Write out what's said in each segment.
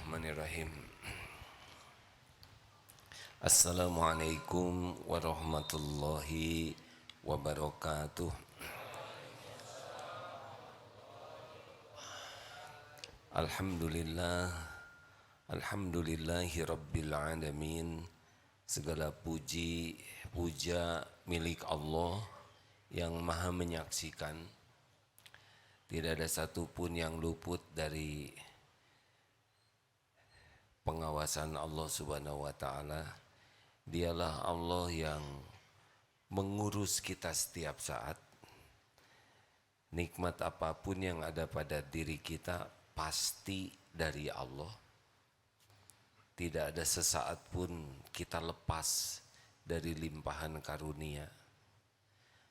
Bismillahirrahmanirrahim. Assalamualaikum warahmatullahi wabarakatuh. Alhamdulillah, alhamdulillahi rabbil alamin. Segala puji, puja milik Allah yang maha menyaksikan. Tidak ada satupun yang luput dari pengawasan Allah Subhanahu wa ta'ala. Dialah Allah yang mengurus kita setiap saat. Nikmat apapun yang ada pada diri kita pasti dari Allah. Tidak ada sesaat pun kita lepas dari limpahan karunia.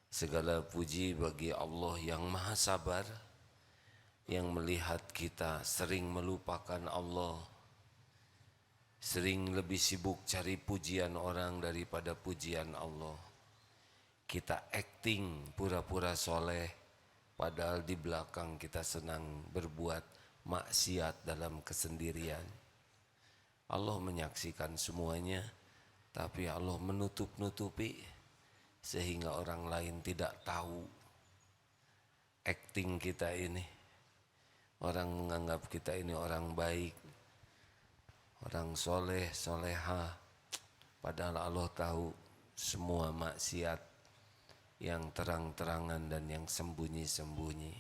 Segala puji bagi Allah yang maha sabar, yang melihat kita sering melupakan Allah, sering lebih sibuk cari pujian orang daripada pujian Allah. Kita acting pura-pura soleh, padahal di belakang kita senang berbuat maksiat dalam kesendirian. Allah menyaksikan semuanya, tapi Allah menutup-nutupi sehingga orang lain tidak tahu acting kita ini. Orang menganggap kita ini orang baik, orang soleh, soleha, padahal Allah tahu semua maksiat yang terang-terangan dan yang sembunyi-sembunyi.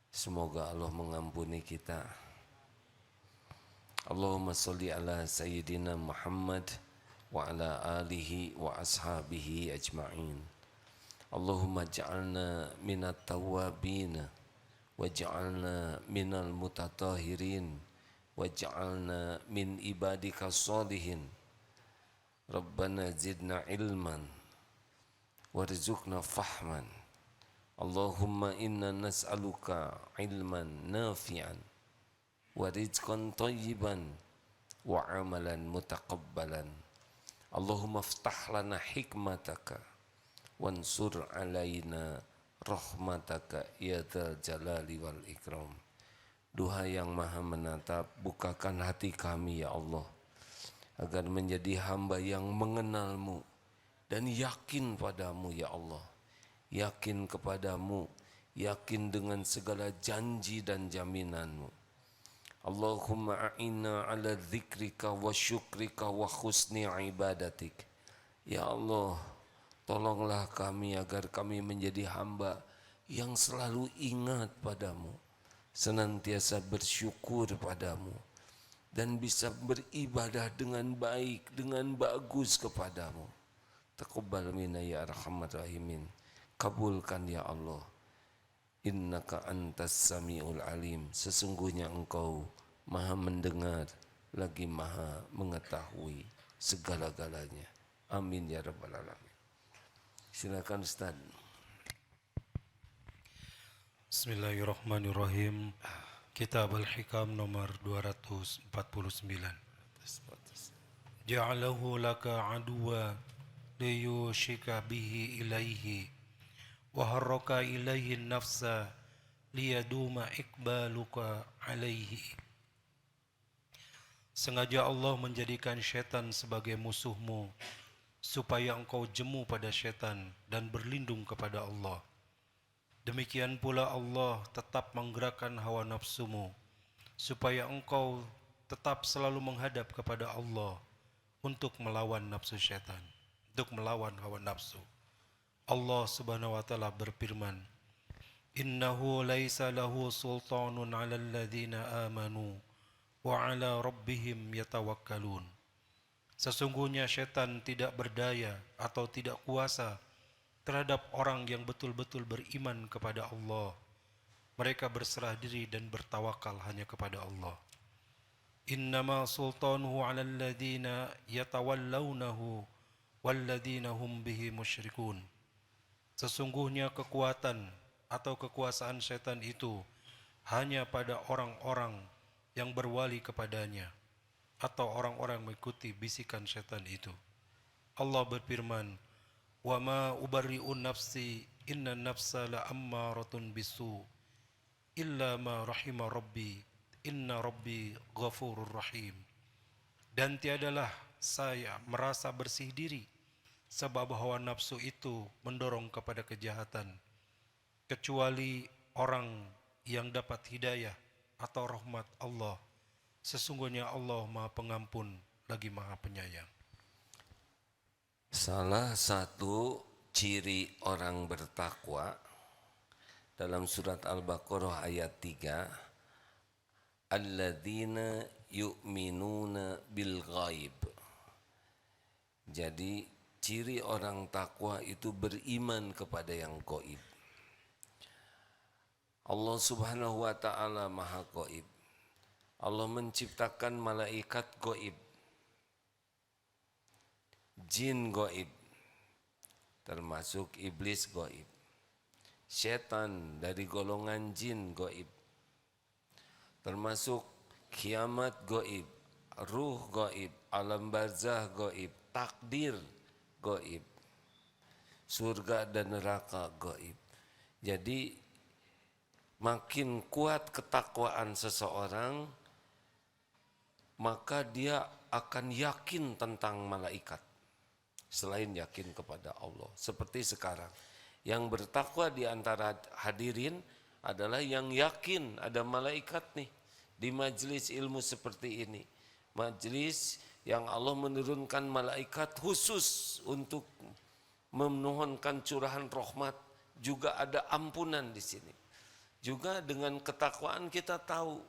Semoga Allah mengampuni kita. Allahumma sholli ala Sayyidina Muhammad wa ala alihi wa ashabihi ajma'in. Allahumma ja'alna minat tawabin wa ja'alna minal mutatahirin waj'alna min ibadika sholihin. Rabbana zidna ilman warzuqna fahman. Allahumma inna nas'aluka ilman nafi'an wa rizqan thayyiban wa amalan mutaqabbalan. Allahumma iftah lana hikmataka wansur alaina rahmataka ya dzal jalali wal ikram. Duha yang maha menatap, bukakan hati kami ya Allah, agar menjadi hamba yang mengenalmu dan yakin padamu ya Allah. Yakin kepadamu, yakin dengan segala janji dan jaminanmu. Allahumma a'inna ala dzikrika wa syukrika wa husni ibadatik. Ya Allah, tolonglah kami agar kami menjadi hamba yang selalu ingat padamu, senantiasa bersyukur padamu, dan bisa beribadah dengan baik, dengan bagus kepadamu. Taqabbal minna ya arhamar rahimin. Kabulkan ya Allah. Innaka antas sami'ul alim. Sesungguhnya engkau maha mendengar lagi maha mengetahui segala-galanya. Amin ya rabbal alamin. Silakan Ustaz. Bismillahirrahmanirrahim. Kitab Al-Hikam nomor 249. Ja'alahu laka aduwa liyushika bihi ilaihi wa harraka ilaihi nafsa liyaduma ikbaluka alaihi. Sengaja Allah menjadikan syaitan sebagai musuhmu supaya engkau jemu pada syaitan dan berlindung kepada Allah. Demikian pula Allah tetap menggerakkan hawa nafsumu supaya engkau tetap selalu menghadap kepada Allah untuk melawan nafsu syaitan, untuk melawan hawa nafsu. Allah Subhanahu wa taala berfirman, "Innahu laisa lahu sultanun 'alal ladzina amanu wa 'ala rabbihim yatawakkalun." Sesungguhnya syaitan tidak berdaya atau tidak kuasa terhadap orang yang betul-betul beriman kepada Allah. Mereka berserah diri dan bertawakal hanya kepada Allah. Innama sultanuhu 'alal ladzina yatawallawnahu walladzina hum bihi musyrikun. Sesungguhnya kekuatan atau kekuasaan syaitan itu hanya pada orang-orang yang berwali kepadanya atau orang-orang mengikuti bisikan syaitan itu. Allah berfirman, "Wa ma ubarri'u nafsi inna nafsa la ammaratun bisu illa ma rahima rabbi inna rabbi ghafurur rahim. Dan tiadalah saya merasa bersih diri, sebab hawa nafsu itu mendorong kepada kejahatan, kecuali orang yang dapat hidayah atau rahmat Allah. Sesungguhnya Allah Maha Pengampun lagi Maha Penyayang. Salah satu ciri orang bertakwa dalam surat Al-Baqarah ayat 3, alladzina yu'minuna bil ghaib. Jadi ciri orang takwa itu beriman kepada yang gaib. Allah Subhanahu wa taala Maha gaib. Allah menciptakan malaikat gaib, jin gaib, termasuk iblis gaib, setan dari golongan jin gaib, termasuk kiamat gaib, ruh gaib, alam barzah gaib, takdir gaib, surga dan neraka gaib. Jadi makin kuat ketakwaan seseorang, maka dia akan yakin tentang malaikat selain yakin kepada Allah. Seperti sekarang, yang bertakwa di antara hadirin adalah yang yakin ada malaikat nih di majelis ilmu seperti ini. Majelis yang Allah menurunkan malaikat khusus untuk memohonkan curahan rahmat, juga ada ampunan di sini. Juga dengan ketakwaan kita tahu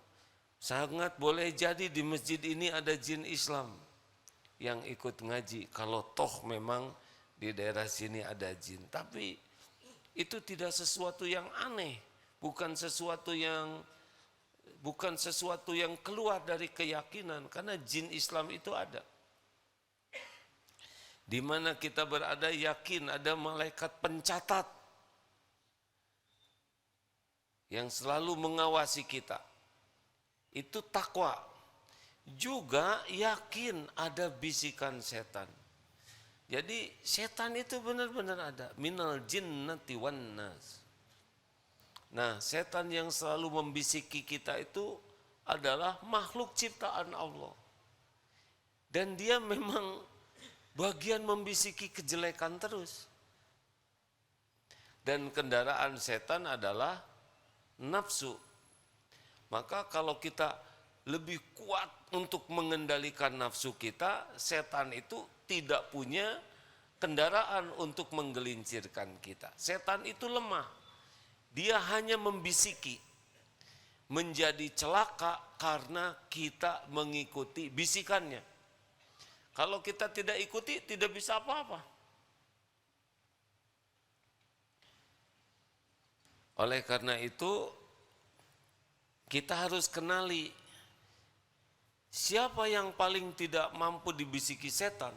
sangat boleh jadi di masjid ini ada jin Islam yang ikut ngaji, kalau toh memang di daerah sini ada jin. Tapi itu tidak sesuatu yang aneh, bukan sesuatu yang keluar dari keyakinan, karena jin Islam itu ada. Di mana kita berada yakin ada malaikat pencatat yang selalu mengawasi kita. Itu takwa. Juga yakin ada bisikan setan. Jadi setan itu benar-benar ada. Minal jinnati wan nas. Nah, setan yang selalu membisiki kita itu adalah makhluk ciptaan Allah. Dan dia memang bagian membisiki kejelekan terus. Dan kendaraan setan adalah nafsu. Maka kalau kita lebih kuat untuk mengendalikan nafsu kita, setan itu tidak punya kendaraan untuk menggelincirkan kita. Setan itu lemah. Dia hanya membisiki. Menjadi celaka karena kita mengikuti bisikannya. Kalau kita tidak ikuti, tidak bisa apa-apa. Oleh karena itu, kita harus kenali siapa yang paling tidak mampu dibisiki setan.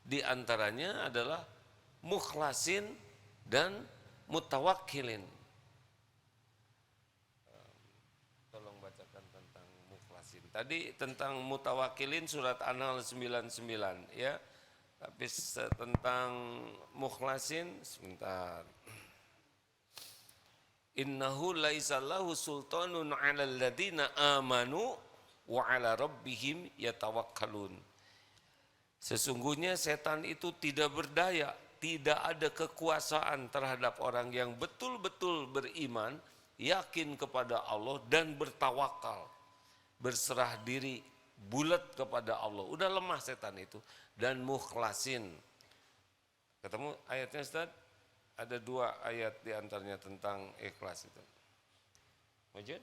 Di antaranya adalah mukhlasin dan mutawakkilin. Tolong bacakan tentang mukhlasin. Tadi tentang mutawakkilin surat An-Nahl 99 ya. Tapi tentang mukhlasin sebentar. Innahu laisa lahu sultanun 'alal ladzina amanu wa 'ala rabbihim yatawakkalun. Sesungguhnya setan itu tidak berdaya, tidak ada kekuasaan terhadap orang yang betul-betul beriman, yakin kepada Allah dan bertawakal, berserah diri, bulat kepada Allah. Udah lemah setan itu. Dan mukhlasin. Ketemu ayatnya Ustaz? Ada 2 ayat di antaranya tentang ikhlas itu. Wajib?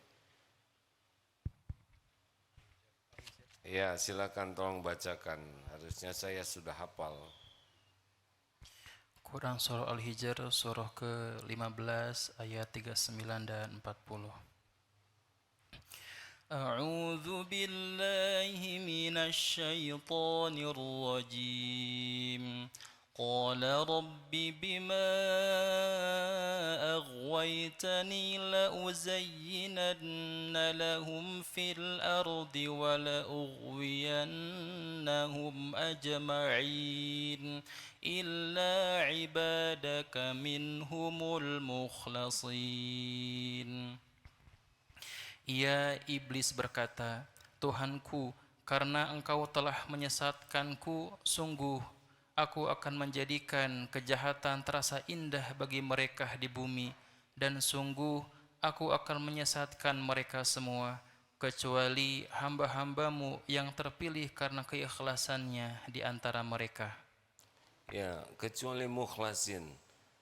Ya, silakan tolong bacakan. Harusnya saya sudah hafal. Quran Surah Al-Hijr surah ke-15 ayat 39 dan 40. A'udzu billahi minasy syaithanir rajim. قال رب بما أغويتني لأزينن لهم في الأرض ولأغوينهم أجمعين إلا عبادك منهم المخلصين Ia iblis berkata, Tuhanku, karena engkau telah menyesatkanku, sungguh aku akan menjadikan kejahatan terasa indah bagi mereka di bumi, dan sungguh aku akan menyesatkan mereka semua, kecuali hamba-hambamu yang terpilih karena keikhlasannya di antara mereka. Ya, kecuali mukhlasin.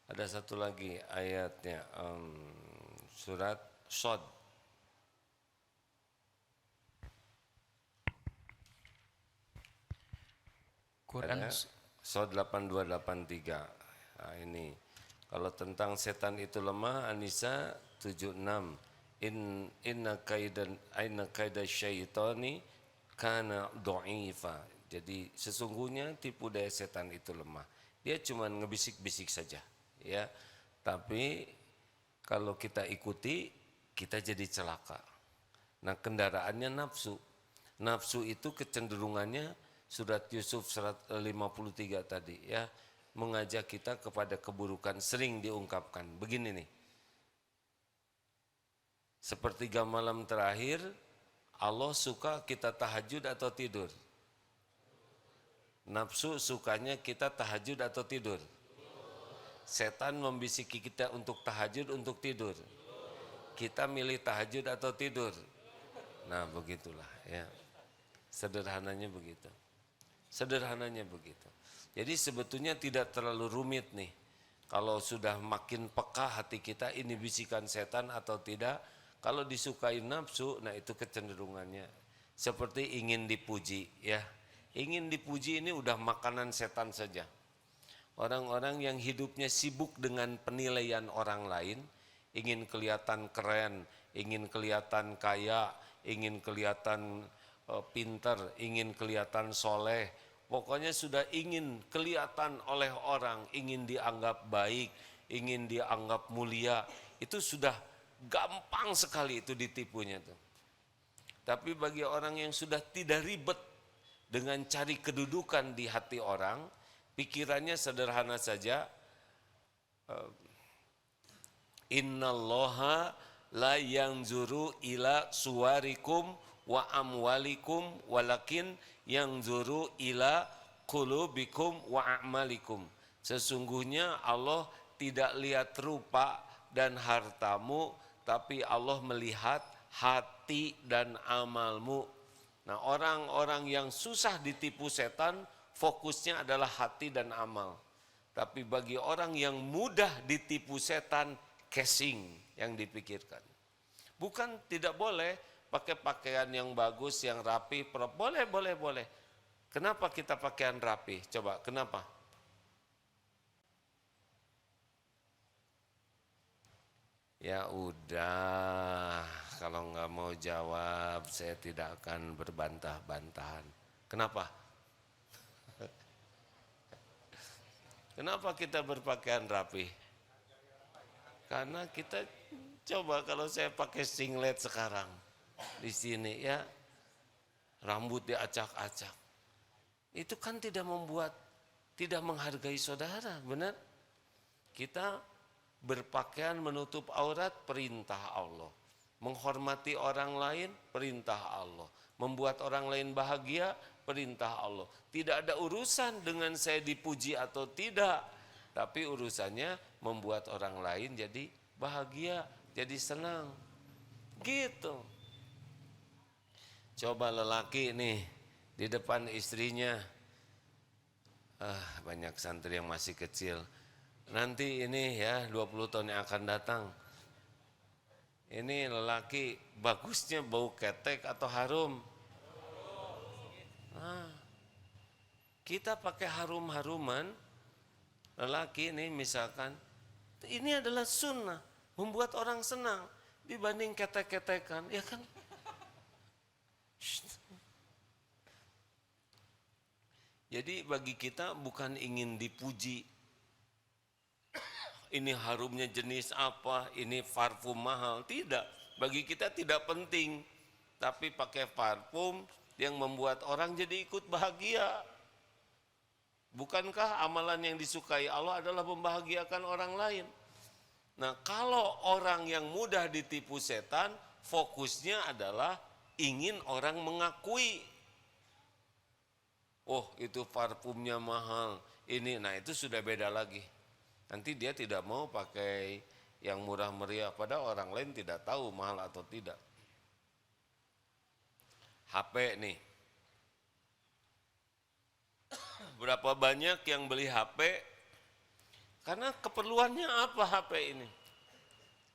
Ada satu lagi ayatnya, surat Shad. Quran Shad 8283. Nah, ini kalau tentang setan itu lemah, An-Nisa 76. Inna kaida syaitani kana dha'ifa. Jadi sesungguhnya tipu daya setan itu lemah. Dia cuma ngebisik-bisik saja, ya. Tapi kalau kita ikuti, kita jadi celaka. Nah, kendaraannya nafsu. Nafsu itu kecenderungannya surat Yusuf 53 tadi, ya, mengajak kita kepada keburukan, sering diungkapkan. Begini nih. Sepertiga malam terakhir, Allah suka kita tahajud atau tidur? Nafsu sukanya kita tahajud atau tidur? Setan membisiki kita untuk tahajud, untuk tidur. Kita milih tahajud atau tidur? Nah, begitulah, ya. Sederhananya begitu. Sederhananya begitu. Jadi sebetulnya tidak terlalu rumit nih. Kalau sudah makin peka hati kita, ini bisikan setan atau tidak. Kalau disukai nafsu, nah itu kecenderungannya. Seperti ingin dipuji, ya. Ingin dipuji ini udah makanan setan saja. Orang-orang yang hidupnya sibuk dengan penilaian orang lain, ingin kelihatan keren, ingin kelihatan kaya, ingin kelihatan pintar, ingin kelihatan soleh. Pokoknya sudah ingin kelihatan oleh orang, ingin dianggap baik, ingin dianggap mulia. Itu sudah gampang sekali itu ditipunya tuh. Tapi bagi orang yang sudah tidak ribet dengan cari kedudukan di hati orang, pikirannya sederhana saja. Innallaha la yanzuru ila suwarikum wa amwalikum walakin yanzuru ila qulubikum wa a'malikum. Sesungguhnya Allah tidak lihat rupa dan hartamu, tapi Allah melihat hati dan amalmu. Nah, orang-orang yang susah ditipu setan, fokusnya adalah hati dan amal. Tapi bagi orang yang mudah ditipu setan, casing yang dipikirkan. Bukan tidak boleh pakai pakaian yang bagus, yang rapi, boleh. Kenapa kita pakaian rapi? Coba, kenapa? Ya udah, kalau nggak mau jawab, saya tidak akan berbantah-bantahan. Kenapa? Kenapa kita berpakaian rapi? Karena kita coba kalau saya pakai singlet sekarang di sini, ya, rambut diacak-acak, itu kan tidak menghargai saudara, benar? Kita berpakaian menutup aurat, perintah Allah. Menghormati orang lain, perintah Allah. Membuat orang lain bahagia, perintah Allah. Tidak ada urusan dengan saya dipuji atau tidak, tapi urusannya membuat orang lain jadi bahagia, jadi senang. Gitu. Coba lelaki nih di depan istrinya, banyak santri yang masih kecil. Nanti ini ya 20 tahun yang akan datang, ini lelaki bagusnya bau ketek atau harum? Nah, kita pakai harum-haruman, lelaki ini misalkan, ini adalah sunnah, membuat orang senang dibanding ketek-ketekan, ya kan? Jadi bagi kita bukan ingin dipuji, ini harumnya jenis apa, ini parfum mahal, tidak. Bagi kita tidak penting, tapi pakai parfum yang membuat orang jadi ikut bahagia. Bukankah amalan yang disukai Allah adalah membahagiakan orang lain? Nah, kalau orang yang mudah ditipu setan, fokusnya adalah ingin orang mengakui, oh itu parfumnya mahal, ini, nah itu sudah beda lagi. Nanti dia tidak mau pakai yang murah meriah, padahal orang lain tidak tahu mahal atau tidak. HP nih, berapa banyak yang beli HP karena keperluannya apa HP ini?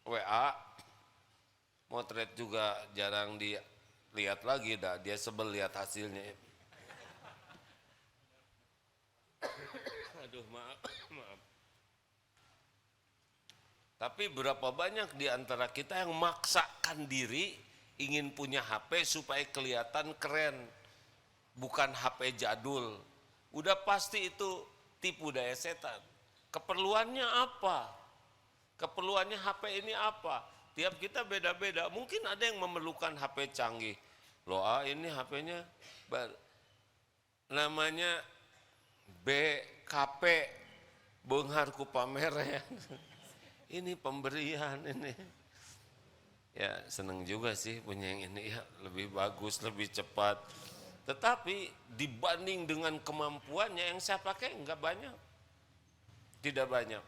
WA, motret juga jarang dilihat lagi, dah dia sebel lihat hasilnya. Aduh maaf. Tapi berapa banyak di antara kita yang maksakan diri ingin punya HP supaya kelihatan keren, bukan HP jadul. Udah pasti itu tipu daya setan. Keperluannya apa? Keperluannya HP ini apa? Tiap kita beda-beda. Mungkin ada yang memerlukan HP canggih. Loh, ini HP-nya namanya BKP, Beunghar ku pameran. Ini pemberian ini. Ya seneng juga sih punya yang ini, ya lebih bagus, lebih cepat. Tetapi dibanding dengan kemampuannya yang saya pakai enggak banyak. Tidak banyak.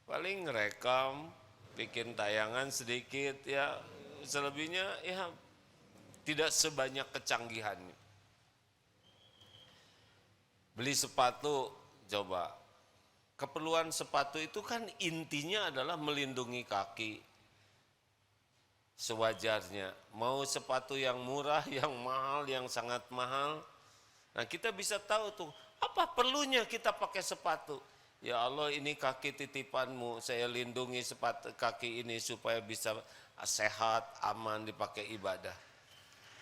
Paling ngerekam, bikin tayangan sedikit, ya selebihnya ya tidak sebanyak kecanggihannya. Beli sepatu, coba. Keperluan sepatu itu kan intinya adalah melindungi kaki. Sewajarnya, mau sepatu yang murah, yang mahal, yang sangat mahal. Nah kita bisa tahu tuh, apa perlunya kita pakai sepatu. Ya Allah, ini kaki titipanmu, saya lindungi sepatu kaki ini supaya bisa sehat, aman dipakai ibadah.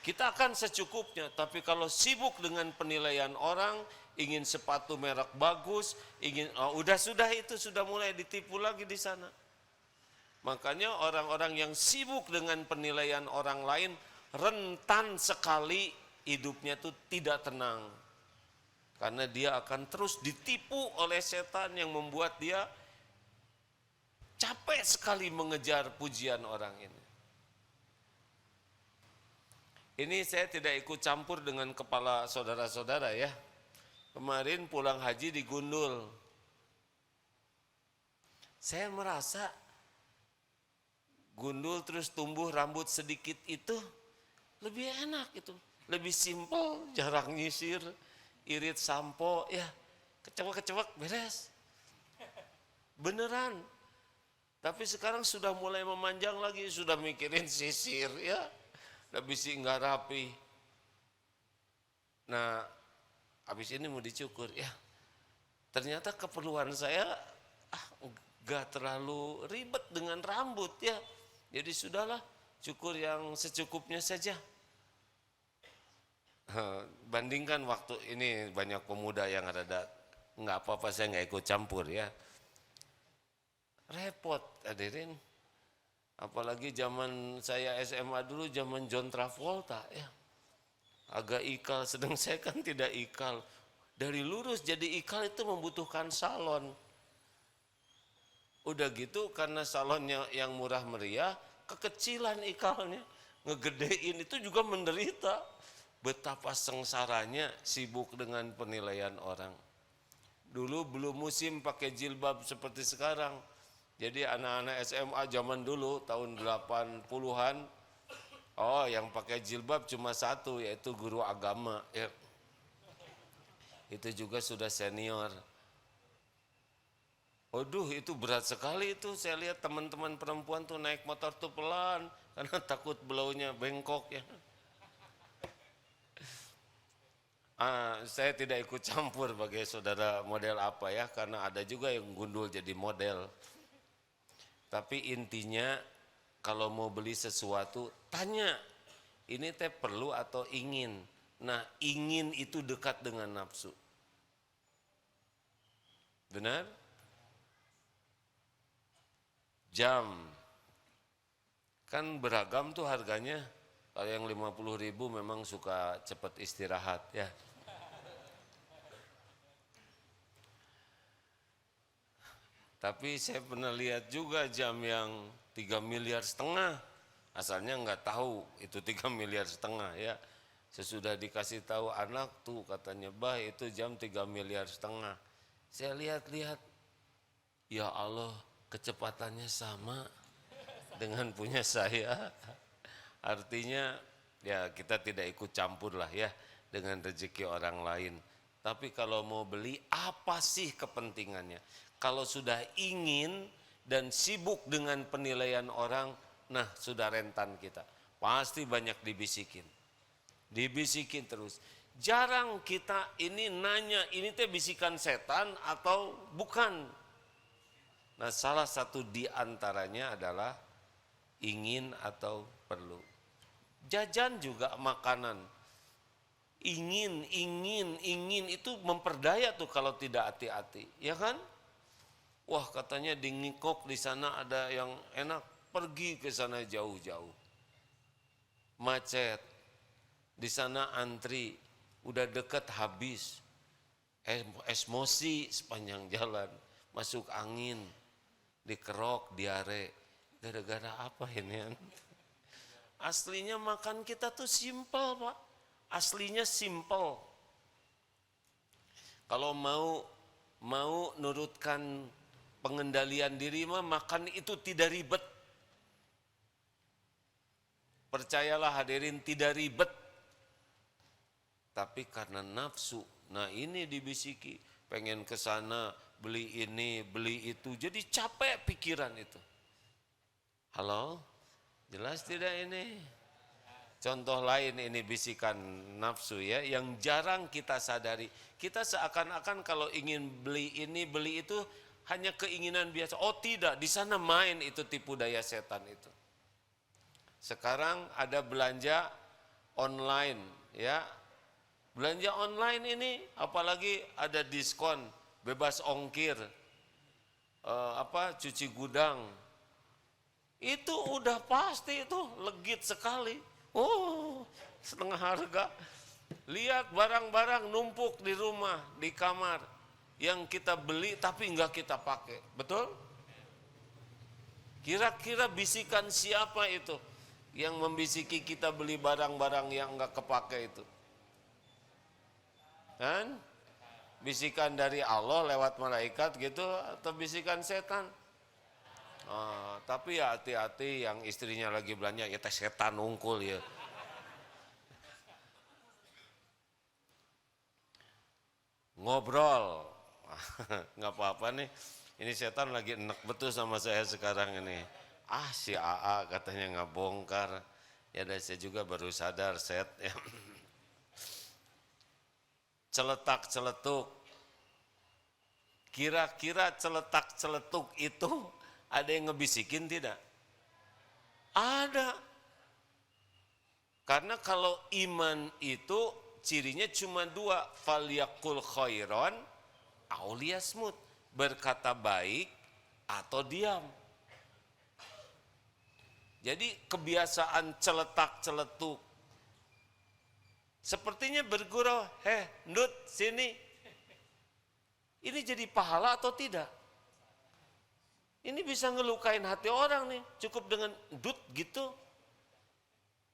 Kita akan secukupnya, tapi kalau sibuk dengan penilaian orang, ingin sepatu merek bagus, sudah itu sudah mulai ditipu lagi di sana. Makanya orang-orang yang sibuk dengan penilaian orang lain rentan sekali hidupnya itu tidak tenang. Karena dia akan terus ditipu oleh setan yang membuat dia capek sekali mengejar pujian orang ini. Ini saya tidak ikut campur dengan kepala saudara-saudara ya. Kemarin pulang haji di Gundul. Saya merasa Gundul terus tumbuh rambut sedikit itu lebih enak itu. Lebih simpel, jarang nyisir, irit sampo, ya kecewek-kecewek beres. Beneran. Tapi sekarang sudah mulai memanjang lagi, sudah mikirin sisir ya. Lebih sih nggak rapi. Nah, habis ini mau dicukur ya. Ternyata keperluan saya nggak terlalu ribet dengan rambut ya. Jadi sudahlah, cukur yang secukupnya saja. Bandingkan waktu ini banyak pemuda yang ada nggak apa-apa, saya nggak ikut campur ya. Repot hadirin. Apalagi zaman saya SMA dulu, zaman John Travolta ya. Agak ikal, sedang saya kan tidak ikal. Dari lurus jadi ikal itu membutuhkan salon. Udah gitu karena salonnya yang murah meriah, kekecilan ikalnya. Ngegedein itu juga menderita. Betapa sengsaranya sibuk dengan penilaian orang. Dulu belum musim pakai jilbab seperti sekarang. Jadi anak-anak SMA zaman dulu tahun 80-an, yang pakai jilbab cuma satu, yaitu guru agama. Ya. Itu juga sudah senior. Aduh, itu berat sekali itu. Saya lihat teman-teman perempuan tuh naik motor tuh pelan karena takut belaunya bengkok ya. Saya tidak ikut campur bagi saudara model apa ya, karena ada juga yang gundul jadi model. Tapi intinya kalau mau beli sesuatu, tanya, ini teh perlu atau ingin. Nah, ingin itu dekat dengan nafsu. Benar? Jam. Kan beragam tuh harganya. Kalau yang 50.000 memang suka cepat istirahat ya. Tapi saya pernah lihat juga jam yang 3,5 miliar. Asalnya nggak tahu itu 3,5 miliar ya. Sesudah dikasih tahu anak tuh katanya, bah itu jam 3,5 miliar. Saya lihat-lihat, ya Allah kecepatannya sama dengan punya saya. Artinya ya kita tidak ikut campur lah ya dengan rezeki orang lain. Tapi kalau mau beli, apa sih kepentingannya? Kalau sudah ingin dan sibuk dengan penilaian orang, nah sudah rentan kita. Pasti banyak dibisikin. Dibisikin terus. Jarang kita ini nanya, ini teh bisikan setan atau bukan. Nah salah satu di antaranya adalah ingin atau perlu. Jajan juga makanan. Ingin itu memperdaya tuh kalau tidak hati-hati, ya kan? Wah katanya di Ngikok di sana ada yang enak, pergi ke sana jauh-jauh. Macet, di sana antri, udah deket habis, emosi sepanjang jalan, masuk angin, dikerok, diare, gara-gara apa ini? Aslinya makan kita tuh simpel Pak, aslinya simpel. Kalau mau nurutkan pengendalian diri mah makan itu tidak ribet. Percayalah hadirin, tidak ribet. Tapi karena nafsu, nah ini dibisiki, pengen ke sana, beli ini, beli itu, jadi capek pikiran itu. Halo, jelas tidak ini? Contoh lain ini bisikan nafsu ya, yang jarang kita sadari. Kita seakan-akan kalau ingin beli ini, beli itu hanya keinginan biasa. Oh tidak, di sana main itu tipu daya setan itu. Sekarang ada belanja online ya. Belanja online ini apalagi ada diskon, bebas ongkir, cuci gudang. Itu udah pasti itu legit sekali. Oh, setengah harga. Lihat barang-barang numpuk di rumah, di kamar yang kita beli tapi enggak kita pakai. Betul? Kira-kira bisikan siapa itu yang membisiki kita beli barang-barang yang enggak kepake itu? Kan? Bisikan dari Allah lewat malaikat gitu atau bisikan setan? Tapi ya hati-hati yang istrinya lagi belanja, ya teh setan ungkul ya. Ngobrol, nggak apa-apa nih. Ini setan lagi enek betul sama saya sekarang ini. Si AA katanya nggak bongkar. Ya dan saya juga baru sadar set ya. Celetak-celetuk. Kira-kira celetak-celetuk itu ada yang ngebisikin tidak? Ada. Karena kalau iman itu cirinya cuma dua, falyaqul khairan aw liyasmut, berkata baik atau diam. Jadi kebiasaan celetak-celetuk sepertinya bergurau, ndut sini. Ini jadi pahala atau tidak? Ini bisa ngelukain hati orang nih, cukup dengan ndut gitu.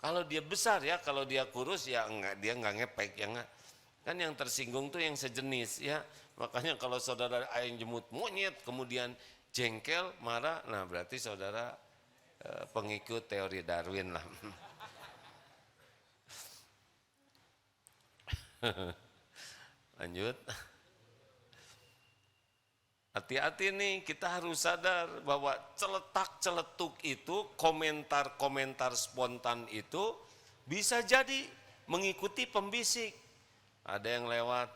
Kalau dia besar ya, kalau dia kurus ya enggak, dia enggak ngepek ya enggak. Kan yang tersinggung tuh yang sejenis ya. Makanya kalau saudara yang jemut monyet kemudian jengkel, marah, nah berarti saudara pengikut teori Darwin lah. Lanjut. Hati-hati nih, kita harus sadar bahwa celetak-celetuk itu, komentar-komentar spontan itu bisa jadi mengikuti pembisik. Ada yang lewat,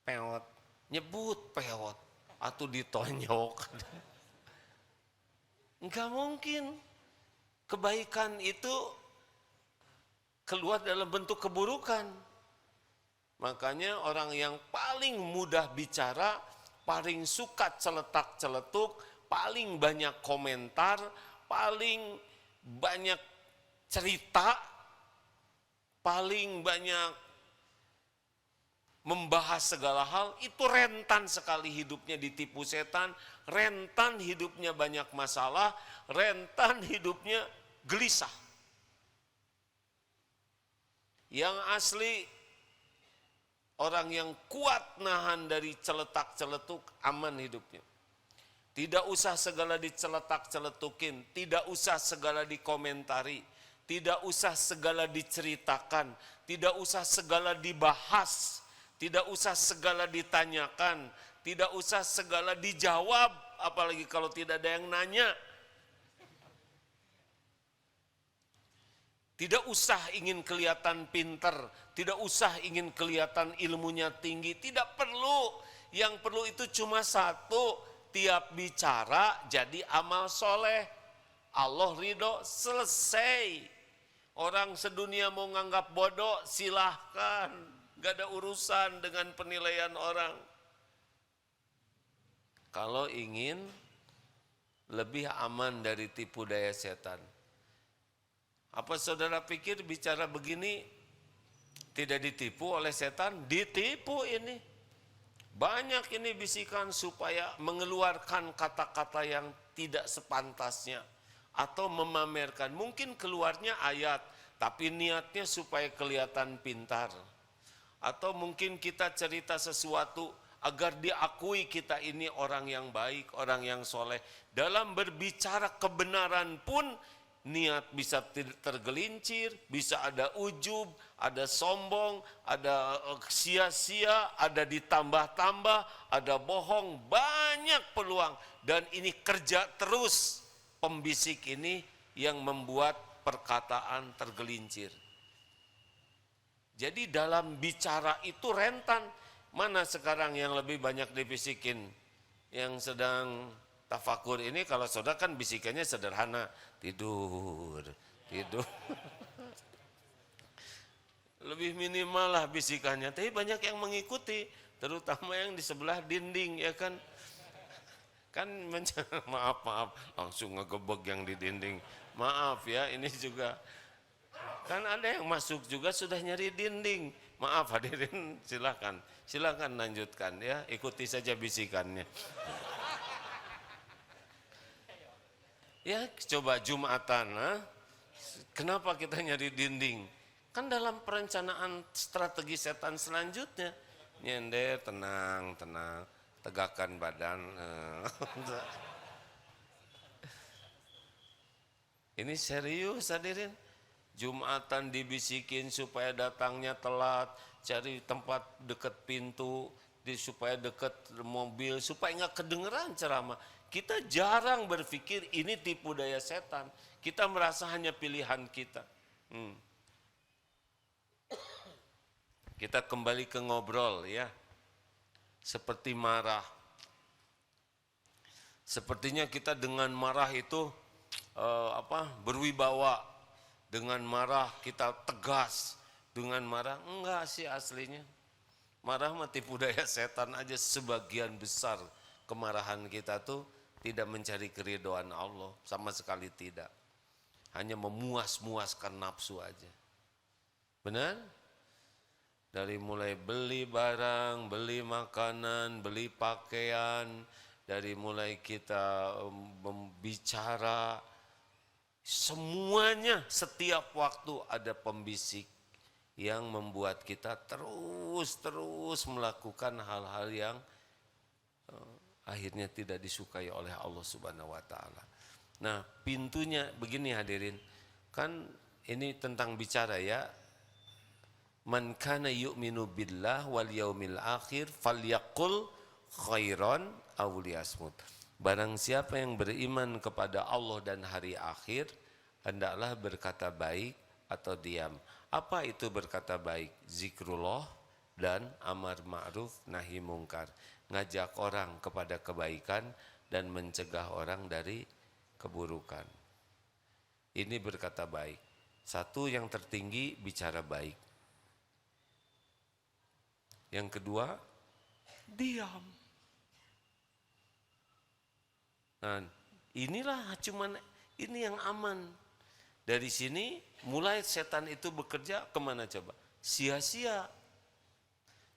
peot, nyebut peot, atau ditonyok. Enggak mungkin kebaikan itu keluar dalam bentuk keburukan. Makanya orang yang paling mudah bicara, paling suka celetak-celetuk, paling banyak komentar, paling banyak cerita, paling banyak membahas segala hal, itu rentan sekali hidupnya ditipu setan, rentan hidupnya banyak masalah, rentan hidupnya gelisah. Yang asli orang yang kuat nahan dari celetak-celetuk, aman hidupnya. Tidak usah segala diceletak-celetukin, tidak usah segala dikomentari, tidak usah segala diceritakan, tidak usah segala dibahas, tidak usah segala ditanyakan, tidak usah segala dijawab, apalagi kalau tidak ada yang nanya. Tidak usah ingin kelihatan pinter, tidak usah ingin kelihatan ilmunya tinggi, tidak perlu. Yang perlu itu cuma satu, tiap bicara jadi amal soleh. Allah ridho, selesai. Orang sedunia mau nganggap bodoh, silahkan. Gak ada urusan dengan penilaian orang. Kalau ingin lebih aman dari tipu daya setan. Apa saudara pikir bicara begini tidak ditipu oleh setan? Ditipu ini. Banyak ini bisikan supaya mengeluarkan kata-kata yang tidak sepantasnya. Atau memamerkan. Mungkin keluarnya ayat, tapi niatnya supaya kelihatan pintar. Atau mungkin kita cerita sesuatu agar diakui kita ini orang yang baik, orang yang soleh. Dalam berbicara kebenaran pun niat bisa tergelincir, bisa ada ujub, ada sombong, ada sia-sia, ada ditambah-tambah, ada bohong, banyak peluang. Dan ini kerja terus pembisik ini yang membuat perkataan tergelincir. Jadi dalam bicara itu rentan. Mana sekarang yang lebih banyak dibisikin? Yang sedang tafakur ini kalau saudara kan bisikannya sederhana. Tidur. Lebih minimal lah bisikannya. Tapi banyak yang mengikuti. Terutama yang di sebelah dinding ya kan. Kan maaf langsung ngegebek yang di dinding. Maaf ya ini juga. Kan ada yang masuk juga sudah nyari dinding. Maaf hadirin silakan lanjutkan ya. Ikuti saja bisikannya. Ya coba Jumatan, kenapa kita nyari dinding? Kan dalam perencanaan strategi setan selanjutnya, nyender, tenang, tegakkan badan. Ini serius hadirin, Jumatan dibisikin supaya datangnya telat, cari tempat dekat pintu, supaya dekat mobil, supaya nggak kedengeran ceramah. Kita jarang berpikir ini tipu daya setan. Kita merasa hanya pilihan kita. Kita kembali ke ngobrol ya. Seperti marah. Sepertinya kita dengan marah itu berwibawa. Dengan marah kita tegas. Dengan marah enggak sih aslinya. Marah mah tipu daya setan aja, sebagian besar kemarahan kita tuh tidak mencari keridhaan Allah, sama sekali tidak. Hanya memuas-muaskan nafsu aja. Benar? Dari mulai beli barang, beli makanan, beli pakaian, dari mulai kita membicara, semuanya setiap waktu ada pembisik yang membuat kita terus melakukan hal-hal yang akhirnya tidak disukai oleh Allah Subhanahu wa taala. Nah, pintunya begini hadirin. Kan ini tentang bicara ya. Man kana yu'minu billah wal yaumil akhir falyaqul khairan aw liyasmut. Barang siapa yang beriman kepada Allah dan hari akhir, hendaklah berkata baik atau diam. Apa itu berkata baik? Zikrullah dan amar ma'ruf nahi mungkar. Ngajak orang kepada kebaikan dan mencegah orang dari keburukan. Ini berkata baik. Satu, yang tertinggi bicara baik. Yang kedua, diam. Nah, inilah cuman ini yang aman. Dari sini mulai setan itu bekerja kemana coba? Sia-sia.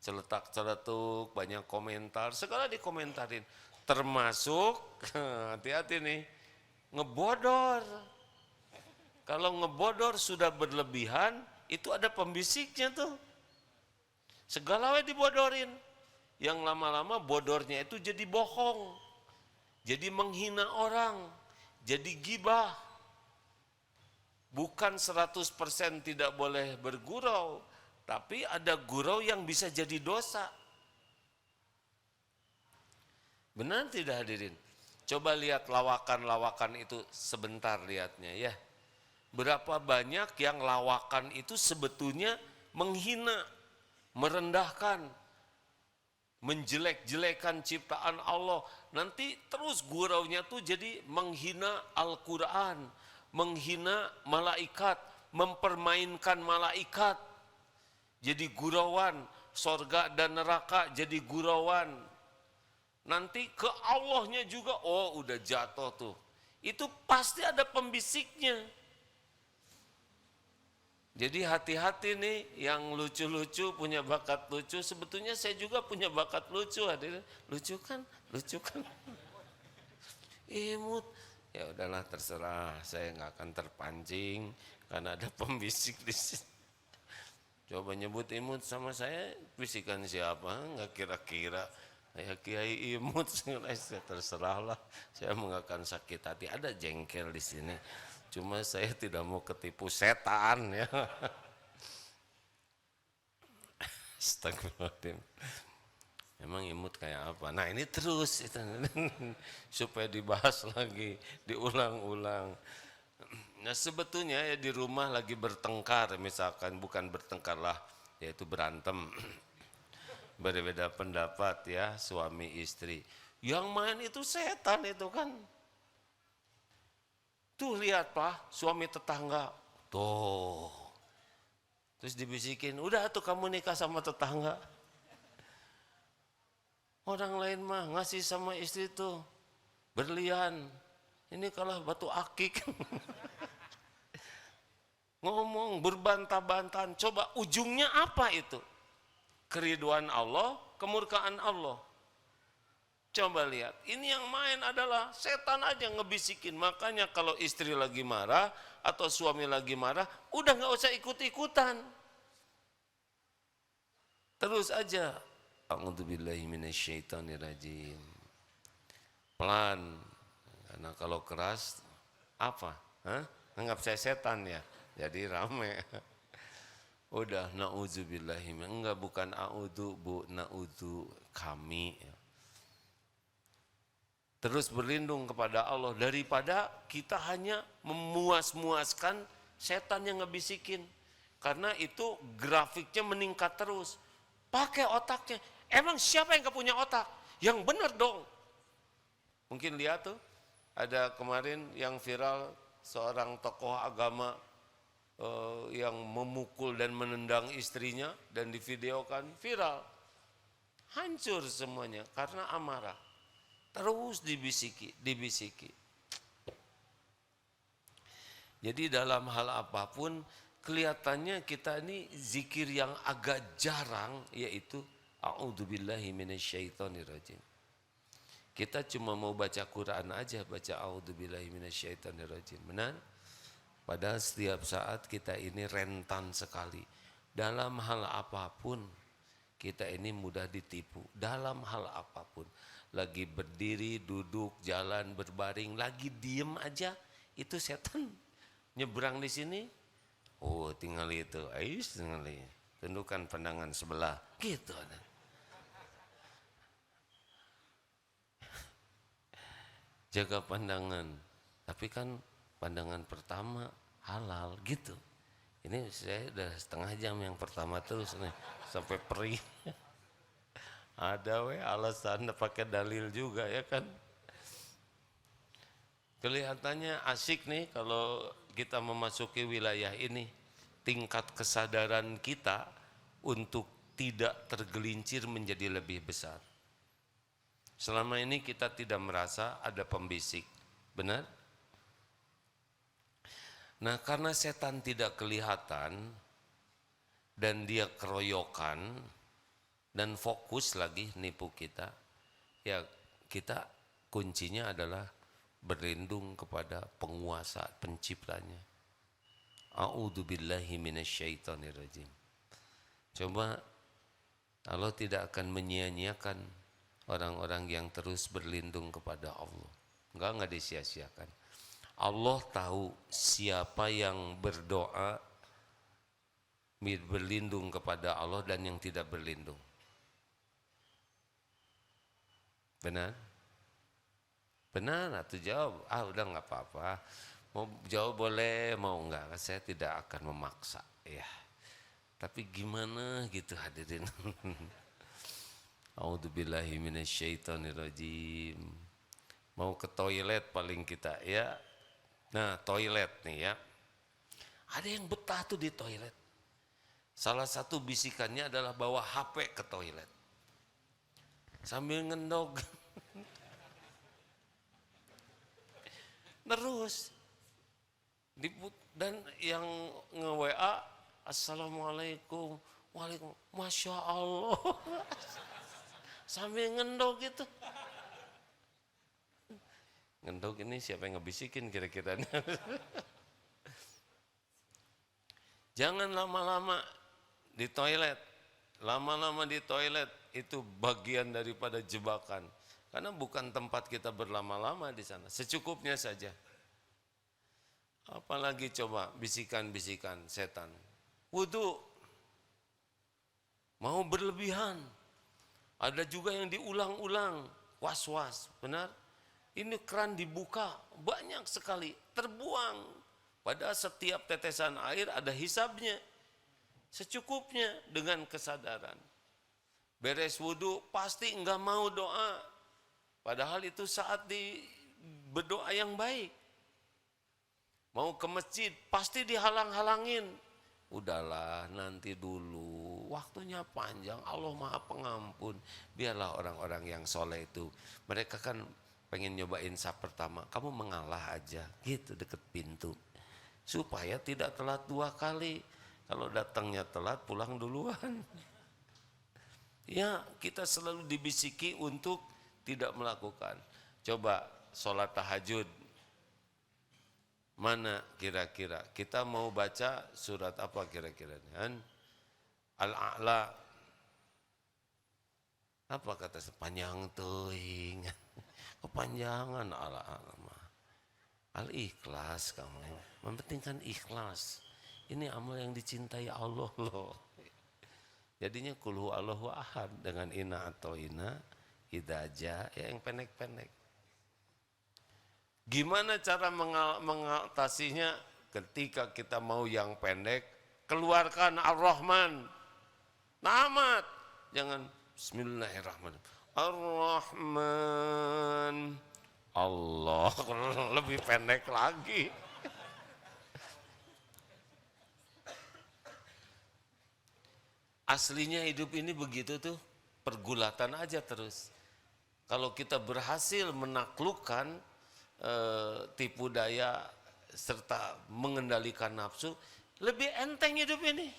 Celetak-celetuk, banyak komentar, segala dikomentarin. Termasuk, hati-hati nih, ngebodor. Kalau ngebodor sudah berlebihan, itu ada pembisiknya tuh. Segala dibodorin. Yang lama-lama bodornya itu jadi bohong. Jadi menghina orang. Jadi gibah. Bukan 100% tidak boleh bergurau. Tapi ada gurau yang bisa jadi dosa. Benar tidak hadirin? Coba lihat lawakan-lawakan itu sebentar lihatnya ya. Berapa banyak yang lawakan itu sebetulnya menghina, merendahkan, menjelek-jelekan ciptaan Allah. Nanti terus guraunya tuh jadi menghina Al-Quran, menghina malaikat, mempermainkan malaikat. Jadi gurauan, sorga dan neraka jadi gurauan. Nanti ke Allahnya juga, oh udah jatuh tuh. Itu pasti ada pembisiknya. Jadi hati-hati nih yang lucu-lucu, punya bakat lucu. Sebetulnya saya juga punya bakat lucu. Lucu kan? Lucu kan? Imut. Ya udahlah terserah, saya nggak akan terpancing karena ada pembisik di sini. Coba nyebut imut sama saya, bisikan siapa? Nggak kira-kira. Ya Kiai imut, terserahlah. Saya nggak akan sakit hati. Ada jengkel di sini. Cuma saya tidak mau ketipu setan ya. Astagfirullahaladzim. Emang imut kayak apa? Nah ini terus itu, supaya dibahas lagi, diulang-ulang. Nah sebetulnya ya di rumah lagi bertengkar, misalkan bukan bertengkar lah, yaitu berantem. Berbeda pendapat ya suami istri. Yang main itu setan itu kan. Tuh lihat Pak, suami tetangga. Tuh. Terus dibisikin, udah tuh kamu nikah sama tetangga. Orang lain mah ngasih sama istri tuh berlian. Ini kalah batu akik. Ngomong berbantah-bantahan. Coba ujungnya apa itu? Keriduan Allah, kemurkaan Allah. Coba lihat, ini yang main adalah setan aja ngebisikin. Makanya kalau istri lagi marah atau suami lagi marah, udah nggak usah ikut-ikutan. Terus aja. A'udzubillahi minasyaitonirrajim. Pelan. Karena kalau keras apa? Hah? Anggap saya setan ya. Jadi rame. Udah na'udzubillahi. Enggak, bukan a'udzu, Bu, na'udzu kami. Terus berlindung kepada Allah daripada kita hanya memuas-muaskan setan yang ngebisikin. Karena itu grafiknya meningkat terus. Pakai otaknya. Emang siapa yang gak punya otak? Yang benar dong. Mungkin lihat tuh, ada kemarin yang viral seorang tokoh agama yang memukul dan menendang istrinya dan divideokan viral. Hancur semuanya karena amarah. Terus dibisiki. Jadi dalam hal apapun kelihatannya kita ini zikir yang agak jarang, yaitu a'udzubillahi minasyaitonirrajim. Kita cuma mau baca Quran aja, baca a'udzubillahi minasyaitonirrajim. Benar? Padahal setiap saat kita ini rentan sekali. Dalam hal apapun kita ini mudah ditipu. Dalam hal apapun. Lagi berdiri, duduk, jalan, berbaring, lagi diem aja, itu setan nyebrang di sini. Oh, tinggal itu, tinggal ini. Tundukkan pandangan sebelah, gitu. Jaga pandangan, tapi kan pandangan pertama halal, gitu. Ini saya udah setengah jam yang pertama terus nih, sampai perih. Ada alasan pakai dalil juga ya kan. Kelihatannya asik nih kalau kita memasuki wilayah ini. Tingkat kesadaran kita untuk tidak tergelincir menjadi lebih besar. Selama ini kita tidak merasa ada pembisik. Benar? Nah karena setan tidak kelihatan dan dia keroyokan dan fokus lagi nipu kita, ya kita kuncinya adalah berlindung kepada penguasa penciptanya. A'udzu billahi minasyaitonir rajim. Coba Allah tidak akan menyia-nyiakan orang-orang yang terus berlindung kepada Allah. Enggak disia-siakan. Allah tahu siapa yang berdoa berlindung kepada Allah dan yang tidak berlindung. Benar? Benar atau jawab? Udah nggak apa-apa. Mau jawab boleh, mau enggak. Saya tidak akan memaksa. Ya. Tapi gimana gitu hadirin. A'udzubillahi minasyaitonirrajim. Mau ke toilet paling kita ya. Nah, toilet nih ya. Ada yang betah tuh di toilet. Salah satu bisikannya adalah bawa HP ke toilet. Sambil ngendog. Terus. Dan yang nge-WA, Assalamualaikum. Waalaikumsalam. Masya Allah. Sambil ngendog gitu. Ngendog ini siapa yang ngebisikin kira-kira? Jangan lama-lama di toilet. Lama-lama di toilet itu bagian daripada jebakan. Karena bukan tempat kita berlama-lama di sana. Secukupnya saja. Apalagi coba bisikan-bisikan setan. Wudu. Mau berlebihan. Ada juga yang diulang-ulang. Was-was. Benar? Ini keran dibuka. Banyak sekali. Terbuang. Pada setiap tetesan air ada hisabnya. Secukupnya dengan kesadaran. Beres wudu pasti enggak mau doa. Padahal itu saat berdoa yang baik. Mau ke masjid pasti dihalang-halangin. Udahlah nanti dulu. Waktunya panjang. Allah Maha Pengampun. Biarlah orang-orang yang soleh itu. Mereka kan pengen nyobain saf pertama. Kamu mengalah aja. Gitu deket pintu. Supaya tidak telat 2 kali. Kalau datangnya telat pulang duluan. Ya kita selalu dibisiki untuk tidak melakukan. Coba sholat tahajud. Mana kira-kira? Kita mau baca surat apa kira-kira? Al-A'la. Apa kata sepanjang teuing? Kepanjangan Al-A'la. Al-Ikhlas kamu. Mementingkan ikhlas. Ini amal yang dicintai Allah loh. Jadinya kulhu Allahu ahad dengan ina atau ina, idaja, ya yang pendek-pendek. Gimana cara mengatasinya? Ketika kita mau yang pendek, keluarkan Ar-Rahman. Tamat. Jangan Bismillahirrahmanirrahim. Ar-Rahman. Allah lebih pendek lagi. Aslinya hidup ini begitu tuh, pergulatan aja terus. Kalau kita berhasil menaklukkan tipu daya serta mengendalikan nafsu, lebih enteng hidup ini.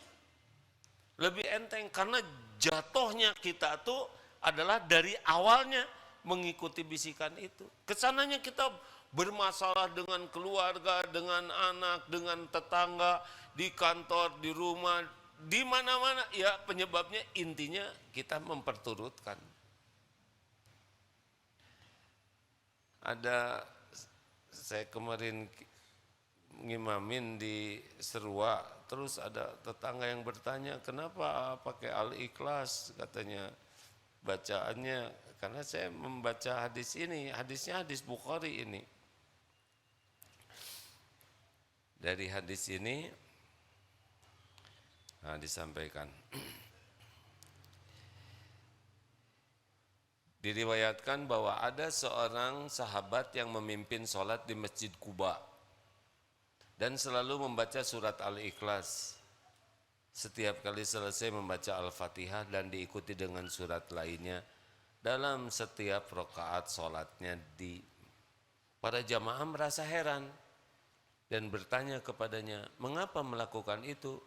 Lebih enteng karena jatuhnya kita tuh adalah dari awalnya mengikuti bisikan itu. Kesananya kita bermasalah dengan keluarga, dengan anak, dengan tetangga, di kantor, di rumah, di mana-mana, ya penyebabnya intinya kita memperturutkan. Saya kemarin ngimamin di Serua, terus ada tetangga yang bertanya, kenapa pakai Al-Ikhlas katanya bacaannya, karena saya membaca hadis ini, hadisnya hadis Bukhari ini. Dari hadis ini disampaikan. Diriwayatkan bahwa ada seorang sahabat yang memimpin sholat di Masjid Quba dan selalu membaca surat Al-Ikhlas. Setiap kali selesai membaca Al-Fatihah dan diikuti dengan surat lainnya dalam setiap rakaat sholatnya. Para jamaah merasa heran dan bertanya kepadanya, mengapa melakukan itu?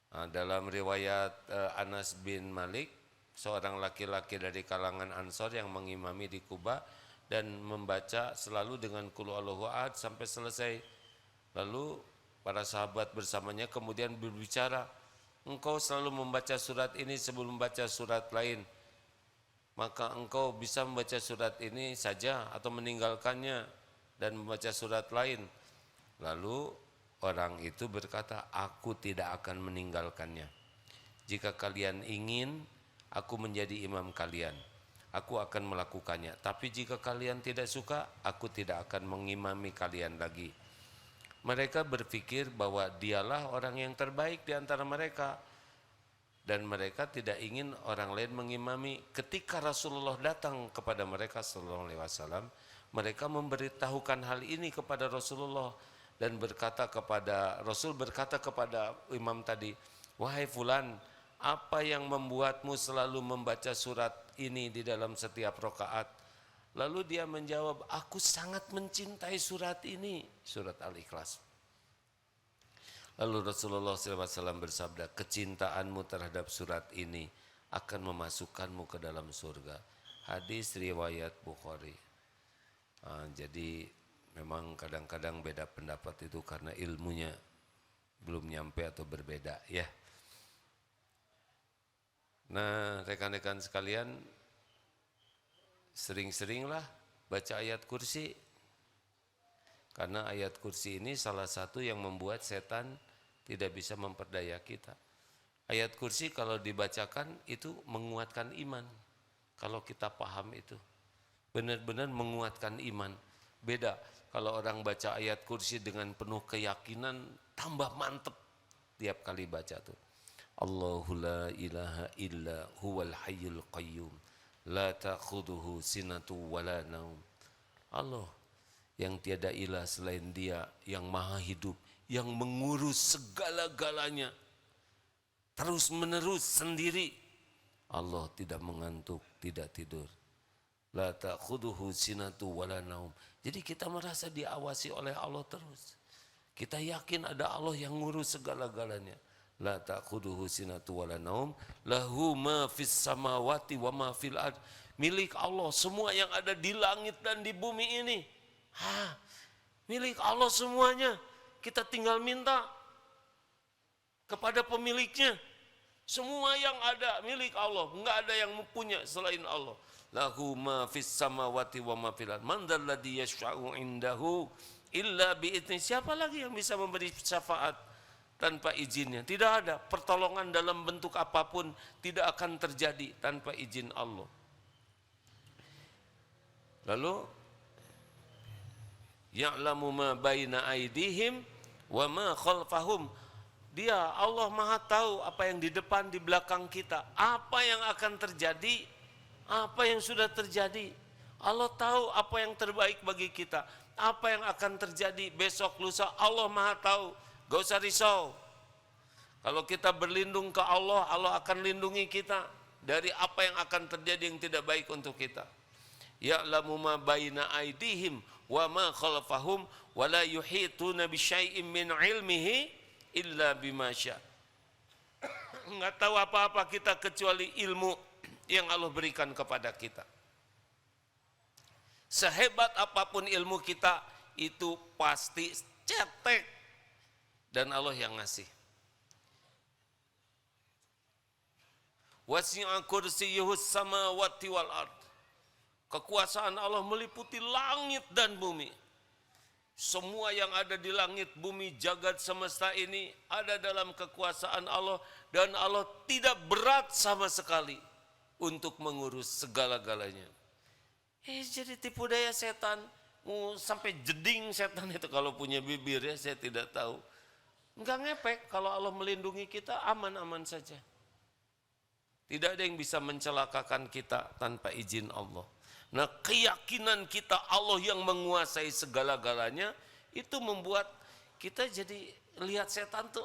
Dalam riwayat Anas bin Malik, seorang laki-laki dari kalangan Ansor yang mengimami di Kuba dan membaca selalu dengan Qul Huwallahu Ahad sampai selesai. Lalu para sahabat bersamanya kemudian berbicara, engkau selalu membaca surat ini sebelum membaca surat lain, maka engkau bisa membaca surat ini saja atau meninggalkannya dan membaca surat lain. Lalu orang itu berkata, aku tidak akan meninggalkannya. Jika kalian ingin aku menjadi imam kalian, aku akan melakukannya. Tapi jika kalian tidak suka, aku tidak akan mengimami kalian lagi. Mereka berpikir bahwa dialah orang yang terbaik di antara mereka. Dan mereka tidak ingin orang lain mengimami. Ketika Rasulullah datang kepada mereka sallallahu alaihi wasallam, mereka memberitahukan hal ini kepada Rasulullah dan Rasul berkata kepada imam tadi, wahai fulan, apa yang membuatmu selalu membaca surat ini di dalam setiap rakaat? Lalu dia menjawab, aku sangat mencintai surat ini, surat Al-Ikhlas. Lalu Rasulullah SAW bersabda, kecintaanmu terhadap surat ini akan memasukkanmu ke dalam surga. Hadis riwayat Bukhari. Jadi memang kadang-kadang beda pendapat itu karena ilmunya belum nyampe atau berbeda ya. Nah rekan-rekan sekalian, sering-seringlah baca ayat kursi. Karena ayat kursi ini salah satu yang membuat setan tidak bisa memperdaya kita. Ayat kursi kalau dibacakan itu menguatkan iman. Kalau kita paham itu, benar-benar menguatkan iman. Beda kalau orang baca ayat kursi dengan penuh keyakinan, tambah mantep tiap kali baca tuh. Allahu la ilaha illa huwal hayyul qayyum la ta'khudhuhu sinatu wala naum. Allah yang tiada ilah selain Dia yang maha hidup, yang mengurus segala-galanya terus menerus sendiri. Allah tidak mengantuk, tidak tidur. La ta'khudhuhu sinatu wala naum. Jadi kita merasa diawasi oleh Allah terus. Kita yakin ada Allah yang ngurus segala-galanya. La ta'khudhuhu sinatu wala naum, lahu ma fis samawati wa ma fil ard. Milik Allah semua yang ada di langit dan di bumi ini. Milik Allah semuanya. Kita tinggal minta kepada pemiliknya. Semua yang ada milik Allah, enggak ada yang punya selain Allah. Lahu ma fis samawati wa ma fil ard. Man dzalladzi yashfa'u indahu illa bi'idznih. Siapa lagi yang bisa memberi syafaat tanpa izinnya? Tidak ada. Pertolongan dalam bentuk apapun tidak akan terjadi tanpa izin Allah. Lalu ya'lamu ma baina aydihim wa ma khalfahum. Dia Allah Maha tahu apa yang di depan, di belakang kita, apa yang akan terjadi, apa yang sudah terjadi. Allah tahu apa yang terbaik bagi kita, apa yang akan terjadi besok lusa. Allah Maha tahu. Gak usah risau. Kalau kita berlindung ke Allah, Allah akan lindungi kita dari apa yang akan terjadi yang tidak baik untuk kita. Ya'lamu ma baina aydihim wa ma khalfahum wa la yuhituna bi syai'in min ilmihi illa bima syaa. Enggak tahu apa-apa kita kecuali ilmu yang Allah berikan kepada kita. Sehebat apapun ilmu kita itu pasti cetek dan Allah yang ngasih. Wasi'a kursiyyuhus samawati wal ard. Kekuasaan Allah meliputi langit dan bumi. Semua yang ada di langit, bumi, jagat semesta ini ada dalam kekuasaan Allah. Dan Allah tidak berat sama sekali untuk mengurus segala-galanya. Jadi tipu daya setan. Sampai jeding setan itu kalau punya bibir ya, saya tidak tahu. Enggak ngepek, kalau Allah melindungi kita aman-aman saja. Tidak ada yang bisa mencelakakan kita tanpa izin Allah. Nah keyakinan kita Allah yang menguasai segala-galanya itu membuat kita jadi lihat setan tuh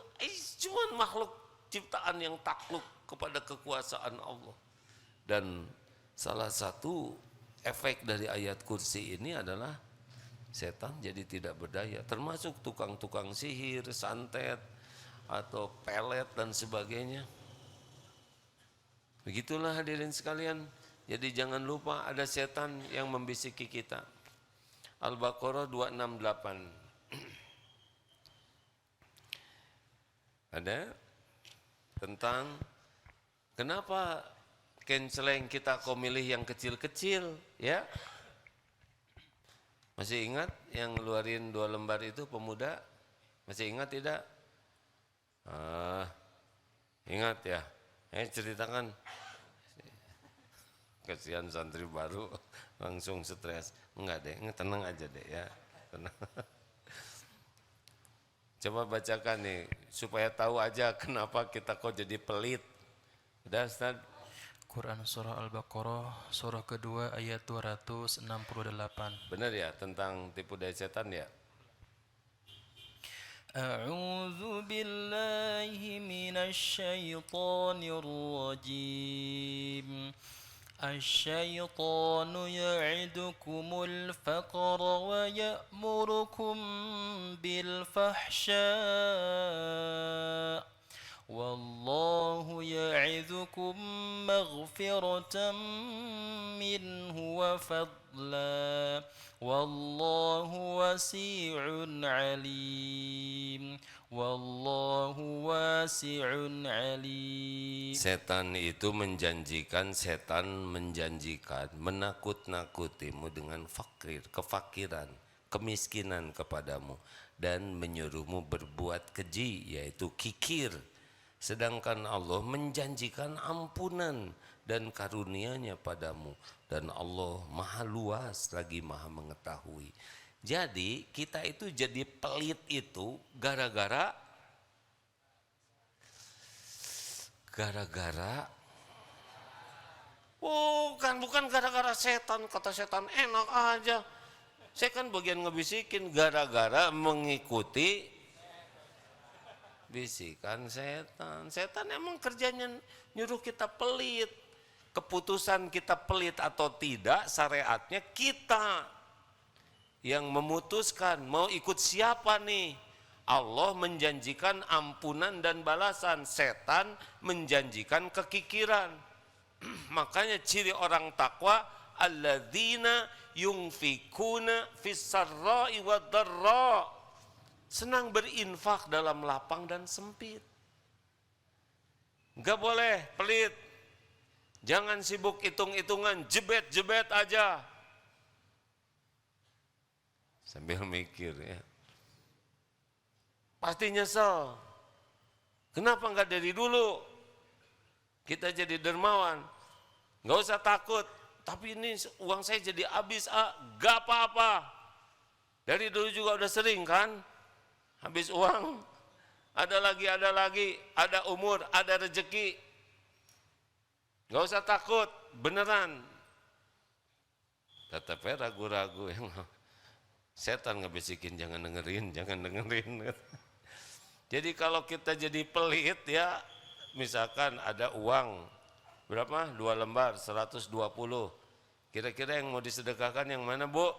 cuma makhluk ciptaan yang takluk kepada kekuasaan Allah. Dan salah satu efek dari ayat kursi ini adalah setan jadi tidak berdaya, termasuk tukang-tukang sihir, santet atau pelet dan sebagainya. Begitulah hadirin sekalian. Jadi jangan lupa ada setan yang membisiki kita. Al-Baqarah 268. Ada tentang kenapa kenceleng kita kok milih yang kecil-kecil, ya? Masih ingat yang ngeluarin 2 lembar itu pemuda? Masih ingat tidak? Ingat ya? Ceritakan. Kasihan santri baru langsung stres. Enggak deh, tenang aja deh ya. Tenang. Coba bacakan nih supaya tahu aja kenapa kita kok jadi pelit. Udah Ustaz? Quran Surah Al-Baqarah, surah kedua ayat 268. Benar ya tentang tipu daya setan ya? A'udzu billahi minasy syaithanir rajim. الشيطان يعدكم الفقر ويأمركم بالفحشاء والله يعظكم مغفرة منه وفضلا والله واسع عليم والله واسع عليم. Setan itu menjanjikan, menakut-nakutimu dengan kefakiran, kemiskinan kepadamu dan menyuruhmu berbuat keji, yaitu kikir. Sedangkan Allah menjanjikan ampunan dan karunia-Nya padamu, dan Allah maha luas lagi maha mengetahui. Jadi kita itu jadi pelit itu gara-gara bukan gara-gara setan. Kata setan enak aja. Saya kan bagian ngebisikin gara-gara mengikuti bisikan setan. Setan emang kerjanya nyuruh kita pelit. Keputusan kita pelit atau tidak, syariatnya kita yang memutuskan mau ikut siapa nih. Allah menjanjikan ampunan dan balasan, setan menjanjikan kekikiran. Makanya ciri orang takwa alladzina yunfikuna fis-sarra'i wad-dharra, senang berinfak dalam lapang dan sempit. Enggak boleh pelit. Jangan sibuk hitung-hitungan, jebet-jebet aja. Sambil mikir ya. Pasti nyesel. Kenapa enggak dari dulu? Kita jadi dermawan. Enggak usah takut. Tapi ini uang saya jadi habis, gak apa-apa. Dari dulu juga udah sering kan? Habis uang. Ada lagi, ada umur, ada rezeki. Enggak usah takut, beneran. Tetapnya ragu-ragu yang setan ngebisikin jangan dengerin. Jadi kalau kita jadi pelit ya, misalkan ada uang berapa? 2 lembar 120. Kira-kira yang mau disedekahkan yang mana, Bu?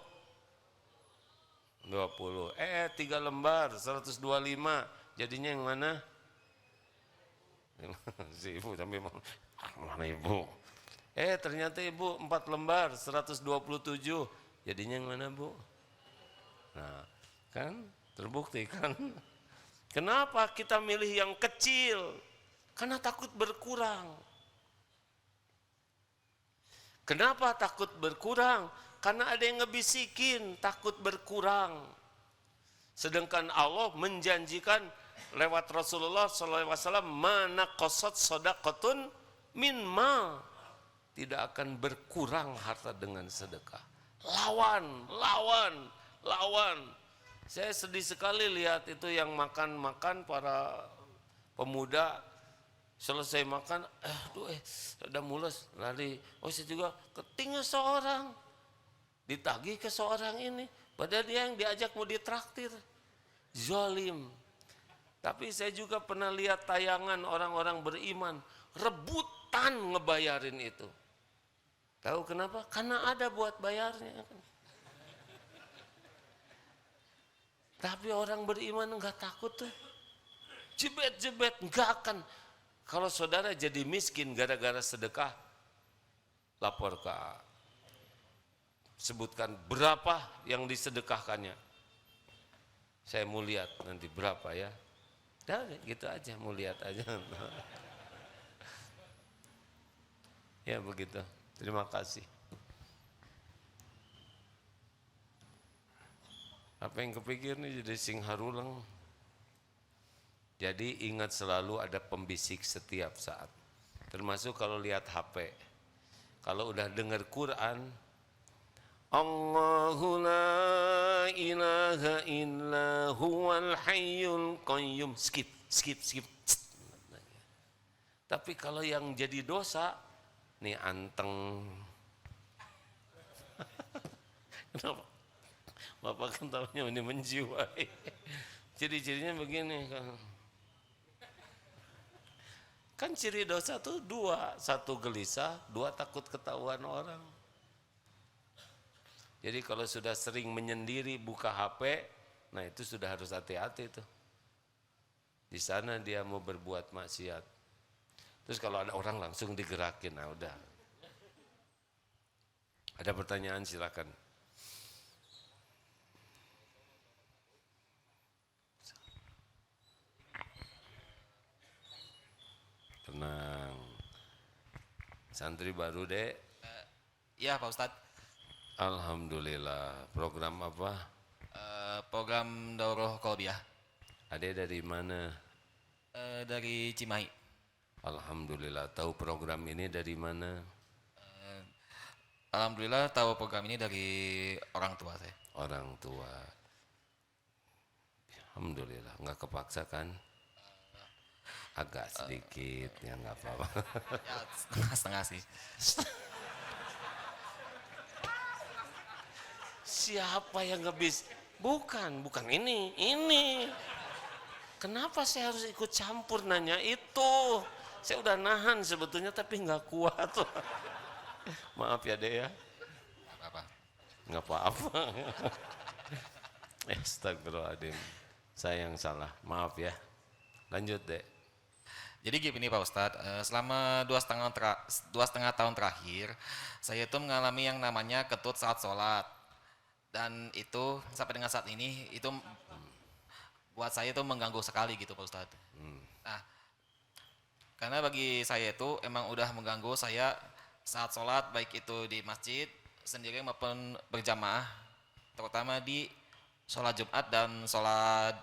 20. 3 lembar 125. Jadinya yang mana? Si ibu sampai mana ibu? Ternyata ibu 4 lembar 127. Jadinya yang mana, Bu? Nah, kan terbukti kan? Kenapa kita milih yang kecil? Karena takut berkurang. Kenapa takut berkurang? Karena ada yang ngebisikin takut berkurang. Sedangkan Allah menjanjikan lewat Rasulullah SAW, mana qasat sadaqatun min ma, tidak akan berkurang harta dengan sedekah. Lawan. Saya sedih sekali lihat itu yang makan para pemuda selesai makan, ada mules, lari. Saya juga ketinggal seorang, ditagih ke seorang ini, padahal dia yang diajak mau ditraktir, zalim. Tapi saya juga pernah lihat tayangan orang-orang beriman rebutan ngebayarin itu. Tahu kenapa? Karena ada buat bayarnya. Tapi orang beriman enggak takut tuh. Jebet-jebet, enggak akan. Kalau saudara jadi miskin gara-gara sedekah, lapor ke A. Sebutkan berapa yang disedekahkannya. Saya mau lihat nanti berapa ya. Dah gitu aja, mau lihat aja. Ya begitu. Terima kasih. Apa yang kepikir nih jadi sing harulang. Jadi ingat selalu ada pembisik setiap saat. Termasuk kalau lihat HP. Kalau udah dengar Quran, Allahu la ilaha illa huwal hayyul qayyum. Skip. Tapi kalau yang jadi dosa, nih anteng. Kenapa? Bapak kan tahunya ini menjiwai. Ciri-cirinya begini kan. Kan ciri dosa tuh dua, satu gelisah, dua takut ketahuan orang. Jadi kalau sudah sering menyendiri buka HP, nah itu sudah harus hati-hati tuh. Di sana dia mau berbuat maksiat. Terus kalau ada orang langsung digerakin, nah udah. Ada pertanyaan silakan. Tenang. Santri baru, Dek. Iya Pak Ustadz. Alhamdulillah. Program apa? Program Daurah Kolbiah Adek dari mana? dari Cimahi. Alhamdulillah. Tahu program ini dari mana? Alhamdulillah tahu program ini dari orang tua saya. Orang tua. Alhamdulillah. Nggak kepaksa kan? Agak sedikit, ya nggak apa-apa. Ya setengah sih. Siapa yang ngebis? Bukan ini. Kenapa saya harus ikut campur nanya itu? Saya udah nahan sebetulnya tapi nggak kuat. Maaf ya Dek ya. Apa? Nggak apa-apa. Astagfirullahaladzim. Saya yang salah, maaf ya. Lanjut Dek. Jadi gini Pak Ustadz, selama 2,5 tahun terakhir, saya itu mengalami yang namanya ketut saat sholat. Dan itu sampai dengan saat ini, itu buat saya itu mengganggu sekali gitu Pak Ustadz. Nah, karena bagi saya itu emang udah mengganggu saya saat sholat, baik itu di masjid sendiri maupun berjamaah, terutama di sholat Jumat dan sholat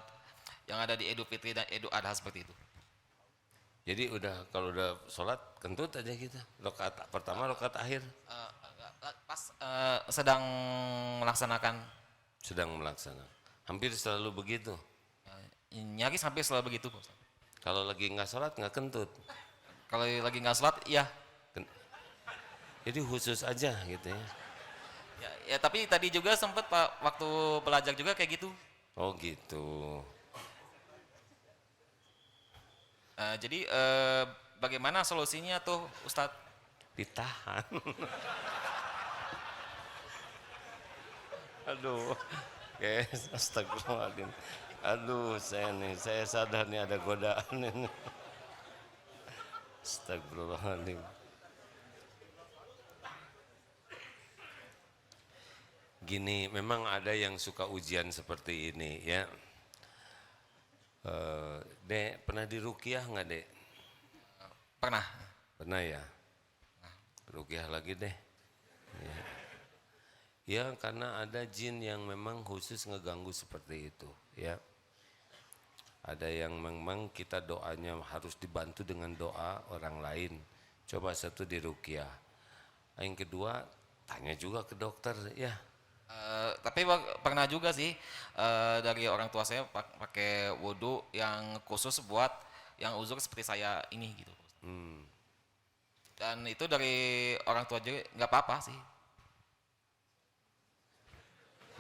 yang ada di Idul Fitri dan Idul Adha seperti itu. Jadi kalau udah sholat kentut aja kita. Rakaat pertama, rakaat akhir. Pas sedang melaksanakan, Sedang melaksanakan. Hampir selalu begitu. nyaris hampir selalu begitu Pak Ustadz. Kalau lagi nggak sholat nggak kentut. Kalau lagi nggak sholat, iya. Jadi khusus aja gitu ya. Ya, tapi tadi juga sempat Pak waktu belajar juga kayak gitu. Oh gitu. Jadi bagaimana solusinya tuh Ustadz? Ditahan. Aduh. Guys, astagfirullahaladzim. Aduh, saya sadar nih ada godaan ini. Astagfirullahaladzim. Gini, memang ada yang suka ujian seperti ini ya. Dek, pernah diruqyah nggak Dek? Pernah. Pernah ya? Ruqyah lagi deh. Ya, karena ada jin yang memang khusus ngeganggu seperti itu ya. Ada yang memang kita doanya harus dibantu dengan doa orang lain. Coba satu diruqyah. Yang kedua, tanya juga ke dokter ya. Tapi pernah juga sih dari orang tua saya pakai wudhu yang khusus buat yang uzur seperti saya ini gitu. Dan itu dari orang tua juga nggak apa-apa sih.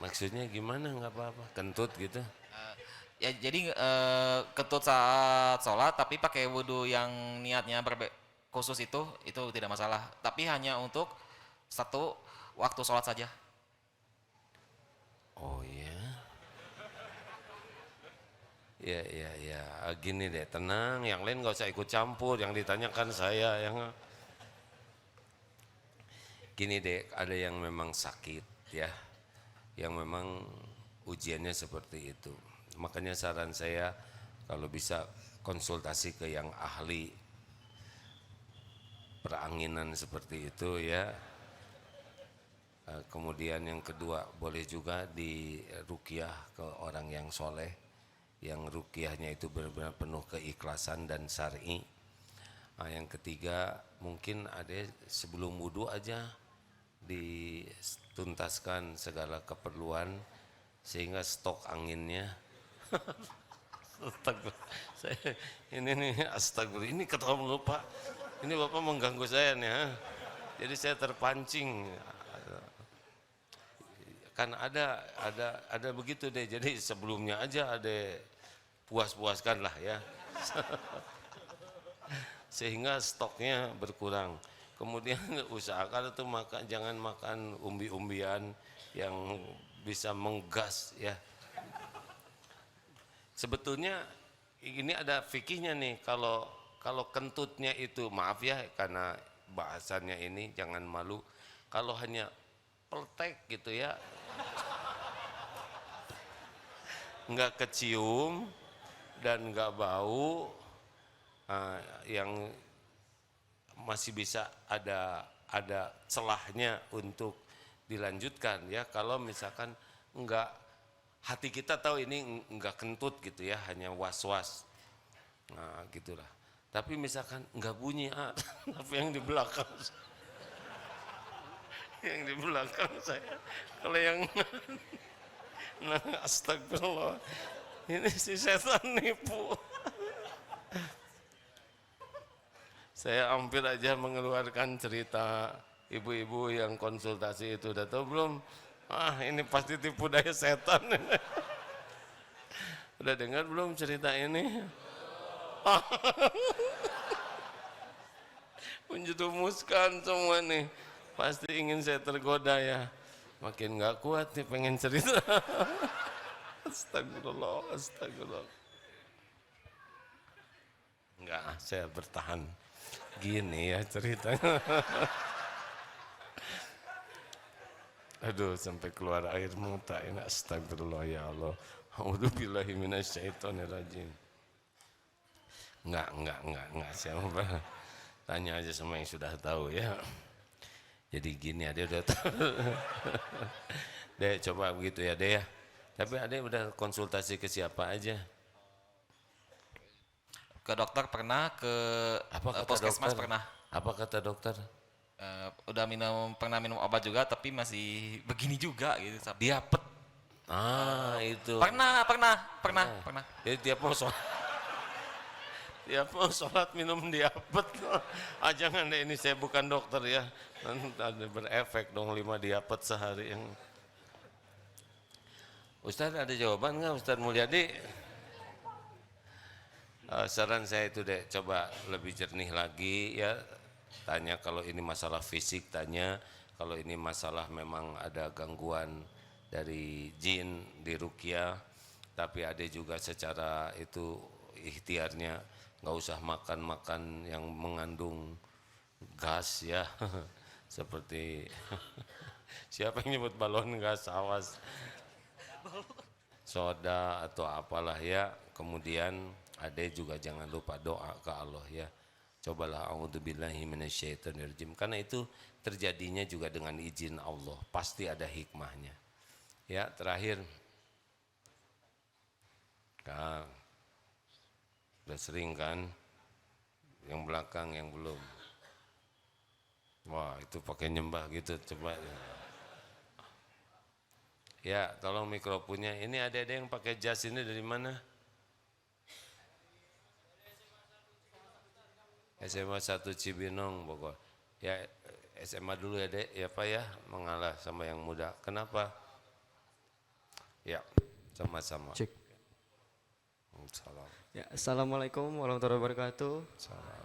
Maksudnya gimana nggak apa-apa? Kentut gitu? Ya jadi ketut saat sholat tapi pakai wudhu yang niatnya khusus itu tidak masalah. Tapi hanya untuk satu waktu sholat saja. Oh ya. Ya, gini deh, tenang, yang lain nggak usah ikut campur, yang ditanyakan saya yang gini deh, ada yang memang sakit ya, yang memang ujiannya seperti itu. Makanya saran saya Kalau bisa konsultasi ke yang ahli peranginan seperti itu ya. Kemudian yang kedua, boleh juga di ruqyah ke orang yang soleh, yang ruqyahnya itu benar-benar penuh keikhlasan dan syar'i. Yang ketiga, mungkin ada sebelum wudhu aja dituntaskan segala keperluan sehingga stok anginnya. Astagfirullah. Ini nih astagfirullah, ini ketawa mulu Pak. Ini Bapak mengganggu saya nih. Jadi saya terpancing. Kan ada begitu deh. Jadi sebelumnya aja ada puas-puaskan lah ya. Sehingga stoknya berkurang. Kemudian usahakan itu jangan makan umbi-umbian yang bisa menggas ya. Sebetulnya ini ada fikihnya nih, kalau kentutnya itu, maaf ya karena bahasannya ini jangan malu, kalau hanya peltek gitu ya, nggak kecium dan nggak bau, yang masih bisa ada celahnya untuk dilanjutkan ya. Kalau misalkan nggak, hati kita tahu ini enggak kentut gitu ya, hanya was-was. Nah, gitulah. Tapi misalkan enggak bunyi, tapi yang di belakang yang di belakang saya, kalau yang nah, astagfirullah, ini si setan nipu. Saya hampir aja mengeluarkan cerita ibu-ibu yang konsultasi itu, udah tahu belum? Ini pasti tipu daya setan. Udah dengar belum cerita ini? Menjerumuskan semua nih. Pasti ingin saya tergoda ya. Makin nggak kuat nih pengen cerita. Astagfirullah, astagfirullah. Enggak, saya bertahan. Gini ya ceritanya. Aduh, sampai keluar air muta ini. Astagfirullah ya Allah. A'udzubillahi minasyaitonirrajim. Enggak. Siapa? Tanya aja sama yang sudah tahu ya. Jadi gini, Ade udah tahu. Dek, coba begitu ya, Dek ya. Tapi Ade udah konsultasi ke siapa aja? Ke dokter pernah, ke Apa kata puskesmas dokter? pernah. Apa kata dokter? Udah pernah minum obat juga, tapi masih begini juga gitu. Diapet. Itu. Pernah. Jadi tiap mau sholat minum diapet. Jangan deh, ini saya bukan dokter ya. Nanti ada berefek dong 5 diapet sehari yang. Ustaz ada jawaban nggak Ustaz Mulyadi? Saran saya itu deh, coba lebih jernih lagi ya. Tanya kalau ini masalah fisik, tanya kalau ini masalah memang ada gangguan dari jin di ruqyah, tapi ada juga secara itu ikhtiarnya nggak usah makan yang mengandung gas ya. Seperti siapa yang nyebut balon gas, awas, soda atau apalah ya. Kemudian ada juga jangan lupa doa ke Allah ya. Cobalah a'udzubillahi minasyaitonirrajim, karena itu terjadinya juga dengan izin Allah, pasti ada hikmahnya. Ya, terakhir. Kang, udah sering kan? Yang belakang yang belum. Wah, itu pakai nyembah gitu, coba. Ya, tolong mikrofonnya. Ini ada yang pakai jas ini dari mana? SMA 1 Cibinong Bogor. Ya SMA dulu ya Dek, ya Pak ya, mengalah sama yang muda. Kenapa? Ya, sama-sama. Cek. Salam. Ya, Assalamualaikum warahmatullahi wabarakatuh. Salam.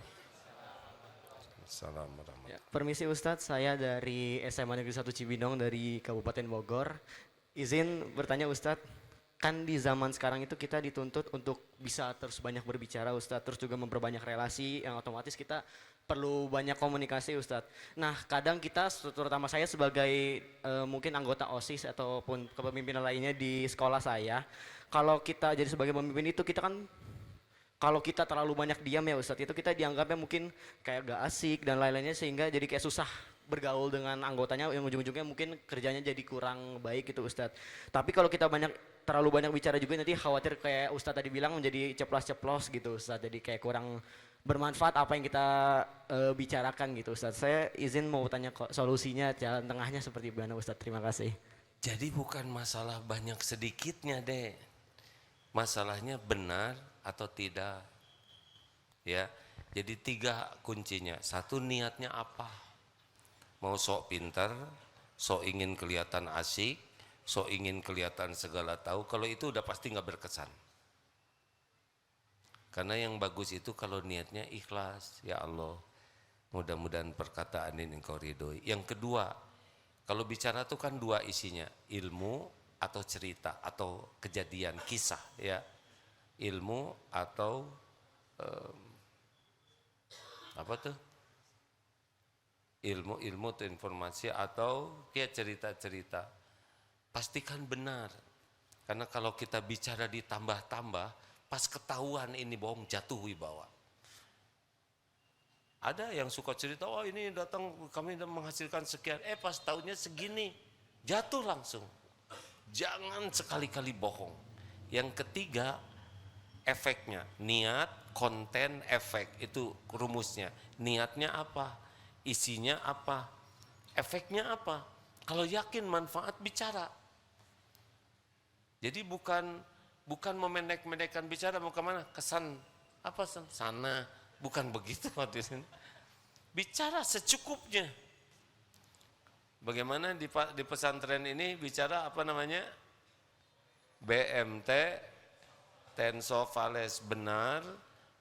Salam Ya, permisi Ustadz, saya dari SMA Negeri 1 Cibinong dari Kabupaten Bogor. Izin bertanya Ustadz, kan di zaman sekarang itu kita dituntut untuk bisa terus banyak berbicara Ustadz, terus juga memperbanyak relasi yang otomatis kita perlu banyak komunikasi Ustadz. Nah kadang kita, terutama saya sebagai mungkin anggota OSIS ataupun kepemimpinan lainnya di sekolah saya, kalau kita jadi sebagai pemimpin itu kita kan kalau kita terlalu banyak diam ya Ustadz, itu kita dianggapnya mungkin kayak gak asik dan lain-lainnya, sehingga jadi kayak susah bergaul dengan anggotanya, yang ujung-ujungnya mungkin kerjanya jadi kurang baik gitu Ustadz. Tapi kalau kita terlalu banyak bicara juga, nanti khawatir kayak Ustadz tadi bilang menjadi ceplas-ceplos gitu Ustadz, jadi kayak kurang bermanfaat apa yang kita bicarakan gitu Ustadz. Saya izin mau tanya solusinya, jalan tengahnya seperti mana Ustadz. Terima kasih. Jadi bukan masalah banyak sedikitnya deh, masalahnya benar atau tidak, ya. Jadi 3 kuncinya. 1, niatnya apa? Mau sok pintar, sok ingin kelihatan asik, sok ingin kelihatan segala tahu. Kalau itu udah pasti nggak berkesan. Karena yang bagus itu kalau niatnya ikhlas, ya Allah, mudah-mudahan perkataan ini Engkau ridhoi. Yang kedua, kalau bicara tuh kan 2 isinya, ilmu atau cerita atau kejadian, kisah, ya. Ilmu atau apa tuh? Ilmu atau informasi atau kayak cerita-cerita. Pastikan benar. Karena kalau kita bicara ditambah-tambah, pas ketahuan ini bohong, jatuh wibawa. Ada yang suka cerita, oh ini datang kami menghasilkan sekian, pas tahunnya segini, jatuh langsung. Jangan sekali-kali bohong. Yang ketiga, efeknya, niat, konten, efek, itu rumusnya. Niatnya apa? Isinya apa? Efeknya apa? Kalau yakin manfaat, bicara. Jadi bukan memendek-mendekkan bicara, mau kemana? Kesan, apa sana? Bukan begitu maksudnya. Bicara secukupnya. Bagaimana di pesantren ini bicara apa namanya? BMT, tensofales, benar,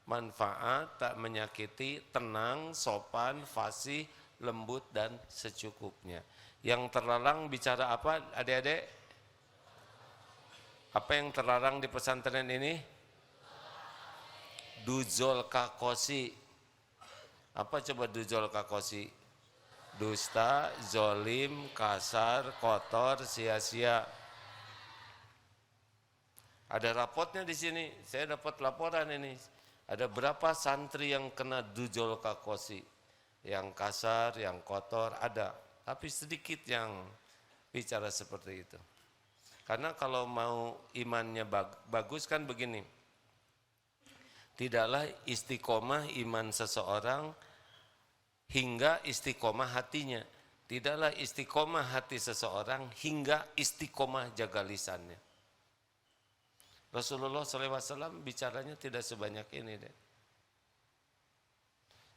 manfaat, tak menyakiti, tenang, sopan, fasih, lembut, dan secukupnya. Yang terlarang bicara apa adik-adik? Apa yang terlarang di pesantren ini? Duzol kakosi. Apa coba duzol kakosi? Dusta, zolim, kasar, kotor, sia-sia. Ada rapotnya di sini. Saya dapat laporan ini. Ada berapa santri yang kena duzol kakosi? Yang kasar, yang kotor, ada. Tapi sedikit yang bicara seperti itu. Karena kalau mau imannya bagus kan begini. Tidaklah istiqomah iman seseorang hingga istiqomah hatinya. Tidaklah istiqomah hati seseorang hingga istiqomah jaga lisannya. Rasulullah SAW bicaranya tidak sebanyak ini deh.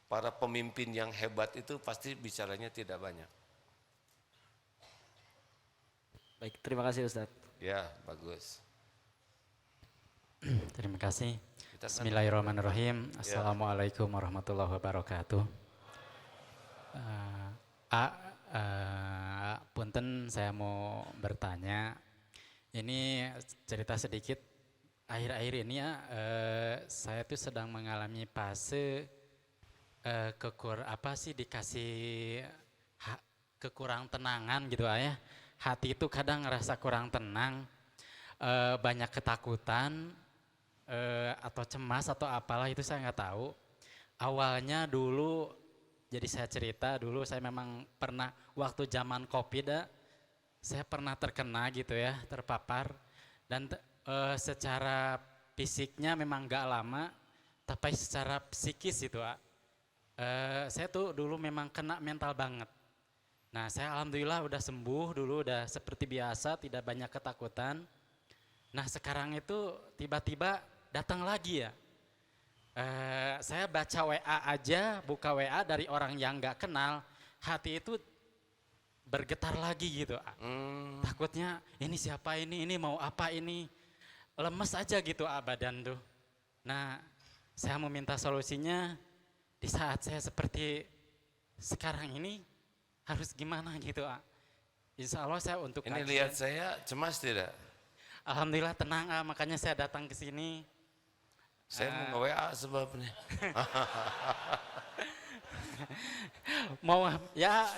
Para pemimpin yang hebat itu pasti bicaranya tidak banyak. Baik, terima kasih Ustadz. Ya, bagus. Terima kasih. Kita kan- Bismillahirrahmanirrahim. Assalamualaikum warahmatullahi wabarakatuh. Punten, saya mau bertanya. Ini cerita sedikit. Akhir-akhir ini ya, saya tuh sedang mengalami fase dikasih kekurang tenangan gitu ya. Hati itu kadang ngerasa kurang tenang, banyak ketakutan atau cemas atau apalah itu saya nggak tahu. Awalnya dulu, jadi saya cerita dulu saya memang pernah waktu zaman COVID saya pernah terkena gitu ya, terpapar dan secara fisiknya memang nggak lama, tapi secara psikis itu saya tuh dulu memang kena mental banget. Nah, saya alhamdulillah udah sembuh, dulu udah seperti biasa, tidak banyak ketakutan. Nah, sekarang itu tiba-tiba datang lagi ya. Saya baca WA aja, buka WA dari orang yang nggak kenal, hati itu bergetar lagi gitu. Takutnya ini siapa ini mau apa ini. Lemes aja gitu badan tuh. Nah, saya mau minta solusinya di saat saya seperti sekarang ini. Harus gimana gitu, Insya Allah saya untuk Ini lihat saya cemas tidak? Alhamdulillah tenang, makanya saya datang ke sini. Saya mau nge-WA sebabnya.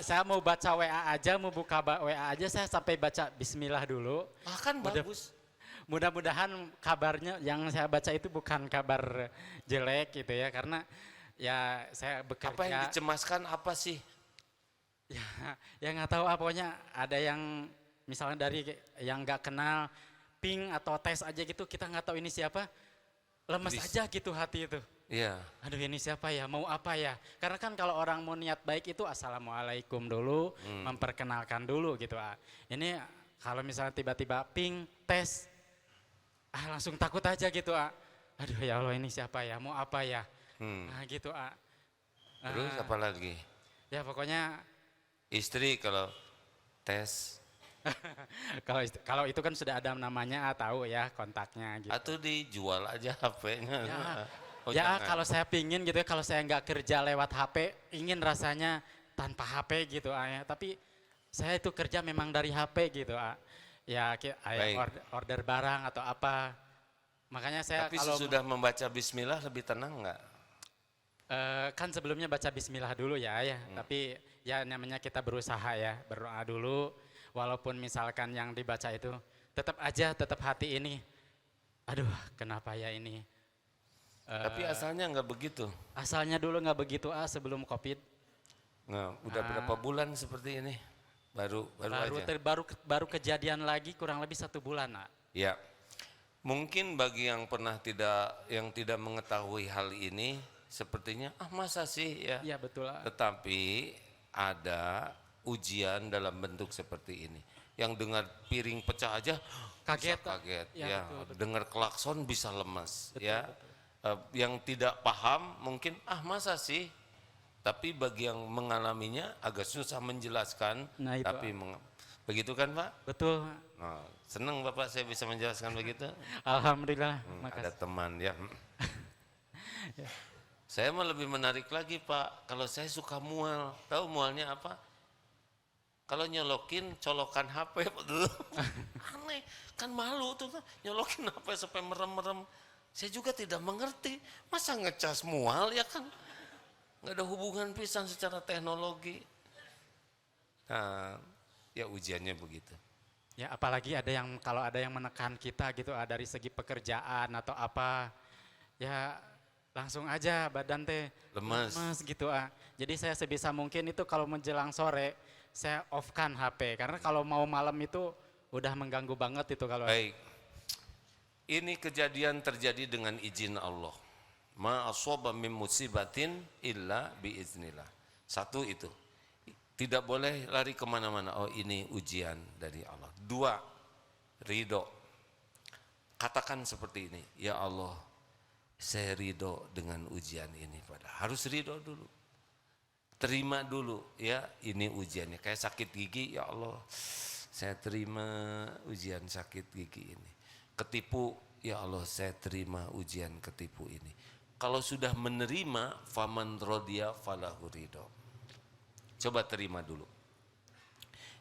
Saya mau baca WA aja, mau buka WA aja, saya sampai baca Bismillah dulu. Kan bagus. mudah-mudahan kabarnya yang saya baca itu bukan kabar jelek gitu ya, karena ya saya bekerja. Apa yang dicemaskan apa sih? Ya nggak tahu, pokoknya ada yang misalnya dari yang nggak kenal ping atau tes aja gitu, kita nggak tahu ini siapa, lemes aja gitu hati itu. Iya. Aduh ini siapa ya, mau apa ya? Karena kan kalau orang mau niat baik itu assalamualaikum dulu, memperkenalkan dulu gitu. Ini kalau misalnya tiba-tiba ping tes, langsung takut aja gitu. Aduh ya Allah ini siapa ya, mau apa ya? Gitu. Terus apa lagi? Ya pokoknya Istri kalau tes kalau itu kan sudah ada namanya, tahu ya kontaknya gitu. atau dijual aja HP-nya. Oh, Ya jangan. kalau saya pingin gitu ya, kalau saya nggak kerja lewat HP, ingin rasanya tanpa HP gitu ya. Tapi saya itu kerja memang dari HP gitu ya, Baik. order barang atau apa. Makanya saya Tapi kalau sesudah membaca bismillah lebih tenang nggak? kan sebelumnya baca bismillah dulu ya. Tapi ya namanya kita berusaha ya, berdoa dulu. Walaupun misalkan yang dibaca itu tetap hati ini, aduh kenapa ya ini. Tapi asalnya nggak begitu. Asalnya dulu nggak begitu sebelum COVID. Nah, udah berapa bulan seperti ini? Baru aja. Baru kejadian lagi kurang lebih 1 bulan. Ya, mungkin bagi yang tidak mengetahui hal ini, sepertinya masa sih ya. Iya betul. Tetapi ada ujian dalam bentuk seperti ini. Yang dengar piring pecah aja Kaget. bisa kaget, Ya, ya. betul. Dengar klakson bisa lemas, ya. Yang tidak paham mungkin masa sih. Tapi bagi yang mengalaminya agak susah menjelaskan. Nah, itu, Tapi begitu kan Pak? Betul. Nah, senang Bapak saya bisa menjelaskan begitu. Alhamdulillah. Ada Makasih. teman ya. Saya mau lebih menarik lagi Pak. Kalau saya suka mual, tahu mualnya apa? Kalau nyolokin colokan HP, aneh, kan malu tuh kan, nyolokin HP sampai merem-merem. Saya juga tidak mengerti, masa ngecas mual ya kan? Nggak ada hubungan pisan secara teknologi. Nah, ya ujiannya begitu. Ya apalagi kalau ada yang menekan kita gitu dari segi pekerjaan atau apa, ya langsung aja badan Lemes. gitu. Jadi saya sebisa mungkin itu kalau menjelang sore saya off-kan HP, karena kalau mau malam itu udah mengganggu banget itu kalau. Baik, ini kejadian terjadi dengan izin Allah. Ma aswaba min musibatin illa biiznillah. Satu itu, tidak boleh lari kemana-mana. Oh ini ujian dari Allah. 2, ridho. Katakan seperti ini, ya Allah, saya ridho dengan ujian ini. Harus ridho dulu. Terima dulu ya, ini ujiannya. Kayak sakit gigi, ya Allah saya terima ujian sakit gigi ini. Ketipu, ya Allah saya terima ujian ketipu ini. Kalau sudah menerima, faman rodiya falahu ridho. Coba terima dulu.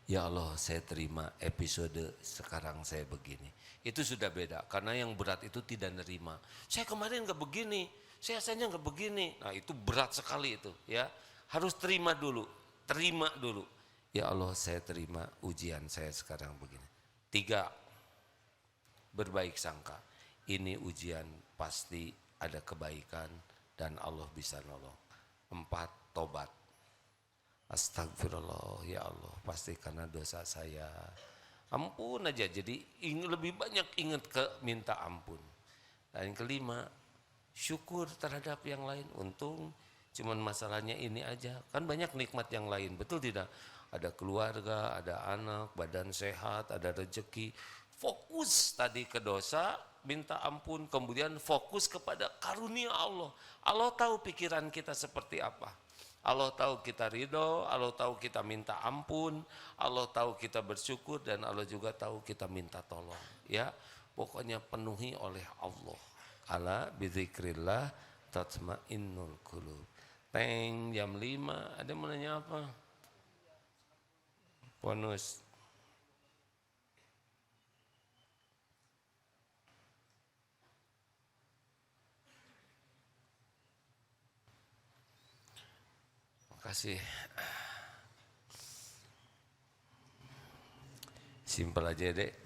Ya Allah saya terima episode sekarang saya begini. Itu sudah beda, karena yang berat itu tidak nerima. Saya kemarin gak begini, saya asalnya gak begini. Nah itu berat sekali itu ya. Harus terima dulu. Ya Allah saya terima ujian saya sekarang begini. 3, berbaik sangka. Ini ujian pasti ada kebaikan dan Allah bisa nolong. 4, tobat. Astagfirullah ya Allah, pasti karena dosa saya. Ampun aja, jadi lebih banyak ingat minta ampun. Dan yang 5, syukur terhadap yang lain. Untung cuman masalahnya ini aja. Kan banyak nikmat yang lain, betul tidak? Ada keluarga, ada anak, badan sehat, ada rezeki. Fokus tadi ke dosa, minta ampun, kemudian fokus kepada karunia Allah. Allah tahu pikiran kita seperti apa. Allah tahu kita ridho, Allah tahu kita minta ampun, Allah tahu kita bersyukur, dan Allah juga tahu kita minta tolong. Ya, pokoknya penuhi oleh Allah. Ala bidzikrillah tatmainnul qulub. Teng jam 5, ada yang mau nanya apa? Bonus. Makasih. Simpel aja dek.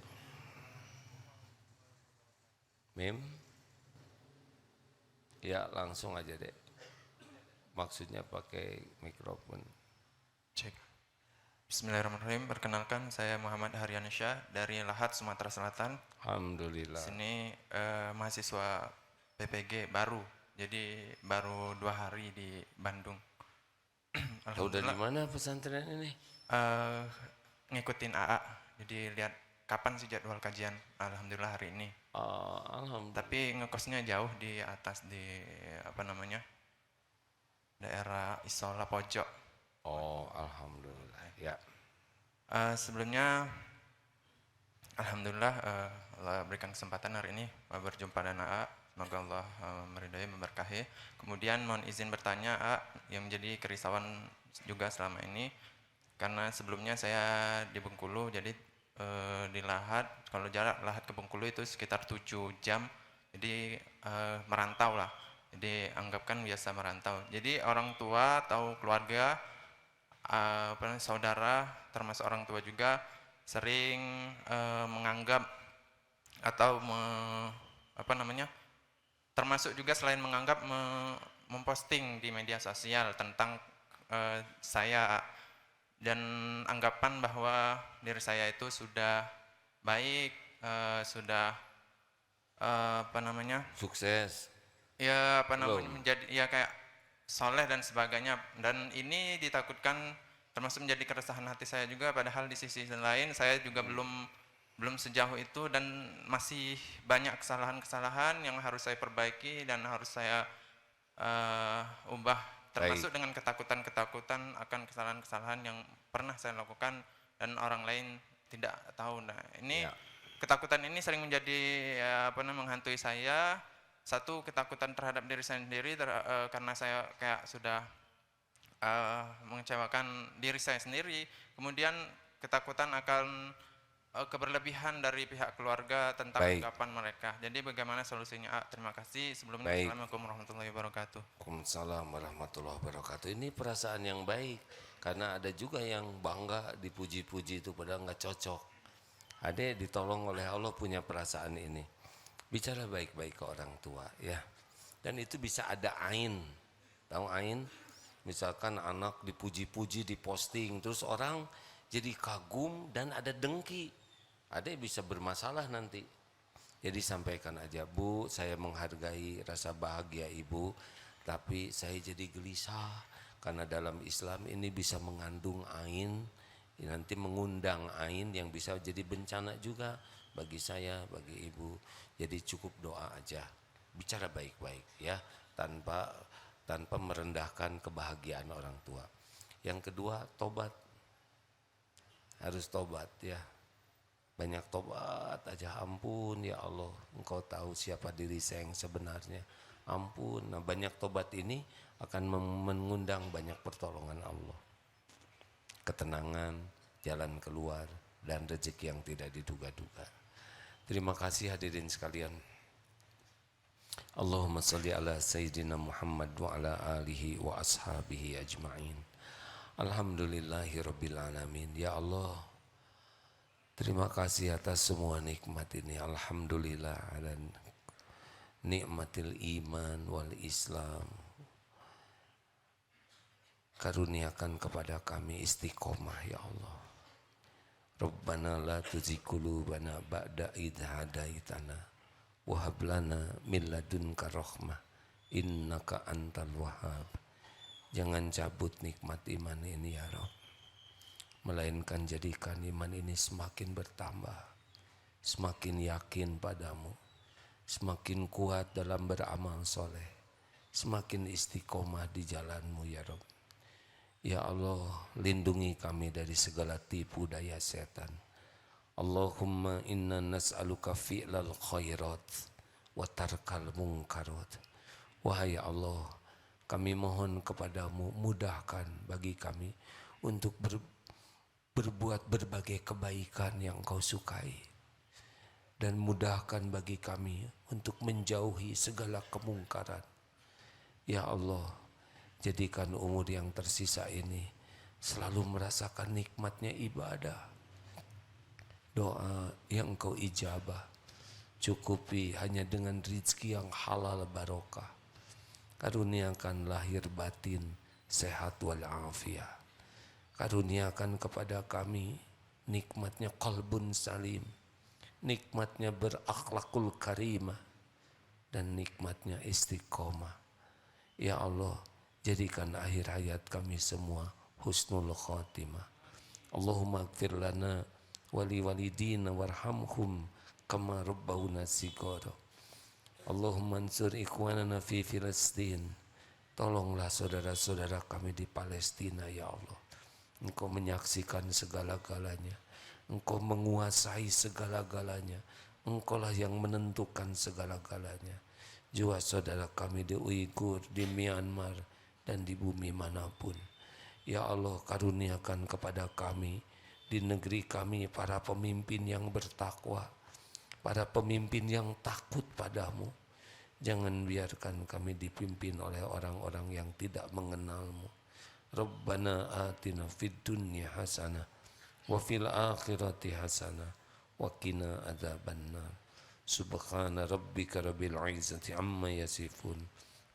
Mim? Ya langsung aja deh. Maksudnya pakai mikrofon. Cek. Bismillahirrahmanirrahim. Perkenalkan, saya Muhammad Haryansyah dari Lahat, Sumatera Selatan. Alhamdulillah. Sini mahasiswa PPG baru. Jadi baru 2 hari di Bandung. Tahu dari mana pesantren ini? Ngikutin AA. Jadi lihat kapan sih jadwal kajian. Alhamdulillah hari ini. Alhamdulillah. Tapi ngekosnya jauh di atas di apa namanya? Daerah Isola Pojok. Oh, alhamdulillah. Ya. Sebelumnya alhamdulillah Allah berikan kesempatan hari ini berjumpa dengan AA. Semoga Allah meridai, memberkahi. Kemudian mohon izin bertanya AA, yang menjadi kerisauan juga selama ini, karena sebelumnya saya di Bengkulu, jadi di Lahat, kalau jarak Lahat ke Bengkulu itu sekitar 7 jam, jadi merantau lah. Jadi anggapkan biasa merantau. Jadi orang tua atau keluarga, saudara, termasuk orang tua juga sering menganggap atau termasuk juga selain menganggap memposting di media sosial tentang saya, dan anggapan bahwa diri saya itu sudah baik, sudah Sukses. ya menjadi ya kayak soleh dan sebagainya, dan ini ditakutkan termasuk menjadi keresahan hati saya juga, padahal di sisi lain saya juga belum sejauh itu dan masih banyak kesalahan-kesalahan yang harus saya perbaiki dan harus saya ubah, termasuk dengan ketakutan-ketakutan akan kesalahan-kesalahan yang pernah saya lakukan dan orang lain tidak tahu. Nah, ini ketakutan ini sering menjadi menghantui saya. Satu, ketakutan terhadap diri saya sendiri karena saya kayak sudah mengecewakan diri saya sendiri. Kemudian ketakutan akan keberlebihan dari pihak keluarga tentang anggapan mereka. Jadi bagaimana solusinya? Terima kasih. Sebelumnya Assalamualaikum warahmatullahi wabarakatuh. Waalaikumsalam warahmatullahi wabarakatuh. Ini perasaan yang baik, karena ada juga yang bangga dipuji-puji itu padahal nggak cocok. Ada ditolong oleh Allah punya perasaan ini. Bicara baik-baik ke orang tua ya. Dan itu bisa ada ain. Tahu ain? Misalkan anak dipuji-puji, diposting, terus orang jadi kagum dan ada dengki. Ada yang bisa bermasalah nanti. Jadi sampaikan aja, Bu, saya menghargai rasa bahagia Ibu, tapi saya jadi gelisah karena dalam Islam ini bisa mengandung ain, nanti mengundang ain yang bisa jadi bencana juga bagi saya, bagi Ibu. Jadi cukup doa aja, bicara baik-baik ya, tanpa merendahkan kebahagiaan orang tua. Yang kedua, tobat. Harus tobat ya. Banyak tobat aja, ampun ya Allah, Engkau tahu siapa diri saya yang sebenarnya. Ampun. Nah, banyak tobat ini akan mengundang banyak pertolongan Allah. Ketenangan, jalan keluar, dan rezeki yang tidak diduga-duga. Terima kasih hadirin sekalian. Allahumma salli ala Sayyidina Muhammad wa ala alihi wa ashabihi ajma'in. Alhamdulillahi rabbil alamin. Ya Allah, terima kasih atas semua nikmat ini. Alhamdulillah dan nikmatil iman wal Islam. Karuniakan kepada kami istiqomah ya Allah. Rabbana la tuzigh qulubana ba'da idh hadaitana wa hab lana min ladunka rahmah innaka antal wahhab. Jangan cabut nikmat iman ini ya Rabb, melainkan jadikan iman ini semakin bertambah, semakin yakin padamu, semakin kuat dalam beramal soleh, semakin istiqomah di jalanmu ya Rabb. Ya Allah, lindungi kami dari segala tipu daya setan. Allahumma inna nas'aluka fi'lal khairat wa tarkal munkarat. Wahai Allah, kami mohon kepadamu, mudahkan bagi kami untuk berbuat berbagai kebaikan yang Kau sukai, dan mudahkan bagi kami untuk menjauhi segala kemungkaran. Ya Allah, jadikan umur yang tersisa ini selalu merasakan nikmatnya ibadah, doa yang Engkau ijabah, cukupi hanya dengan rizki yang halal barokah. Karuniakan lahir batin sehat walafiat. Karuniakan kepada kami nikmatnya qalbun salim, nikmatnya berakhlakul karimah, dan nikmatnya istiqomah. Ya Allah, jadikan akhir hayat kami semua husnul khatimah. Allahumma ighfir lana wali walidina warhamhum kama rabbawna sigara. Allahumma ansur ikhwanana fi Filistin. Tolonglah saudara-saudara kami di Palestina ya Allah. Engkau menyaksikan segala-galanya. Engkau menguasai segala-galanya. Engkaulah yang menentukan segala-galanya. Jua saudara kami di Uighur, di Myanmar, dan di bumi manapun. Ya Allah, karuniakan kepada kami, di negeri kami, para pemimpin yang bertakwa, para pemimpin yang takut padamu. Jangan biarkan kami dipimpin oleh orang-orang yang tidak mengenalmu. Rabbana atina fid dunya hasanah wa fil akhirati hasanah wa qina adzabannar. Subhana rabbika rabbil izzati amma yasifun.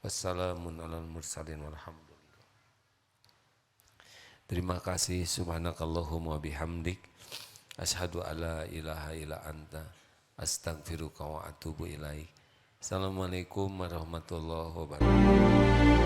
Wassalamun alal mursalin walhamdulillah. Terima kasih. Subhanakallahumma bihamdik asyhadu alla ilaha illa anta astaghfiruka wa atubu ilaik. Assalamualaikum warahmatullahi wabarakatuh.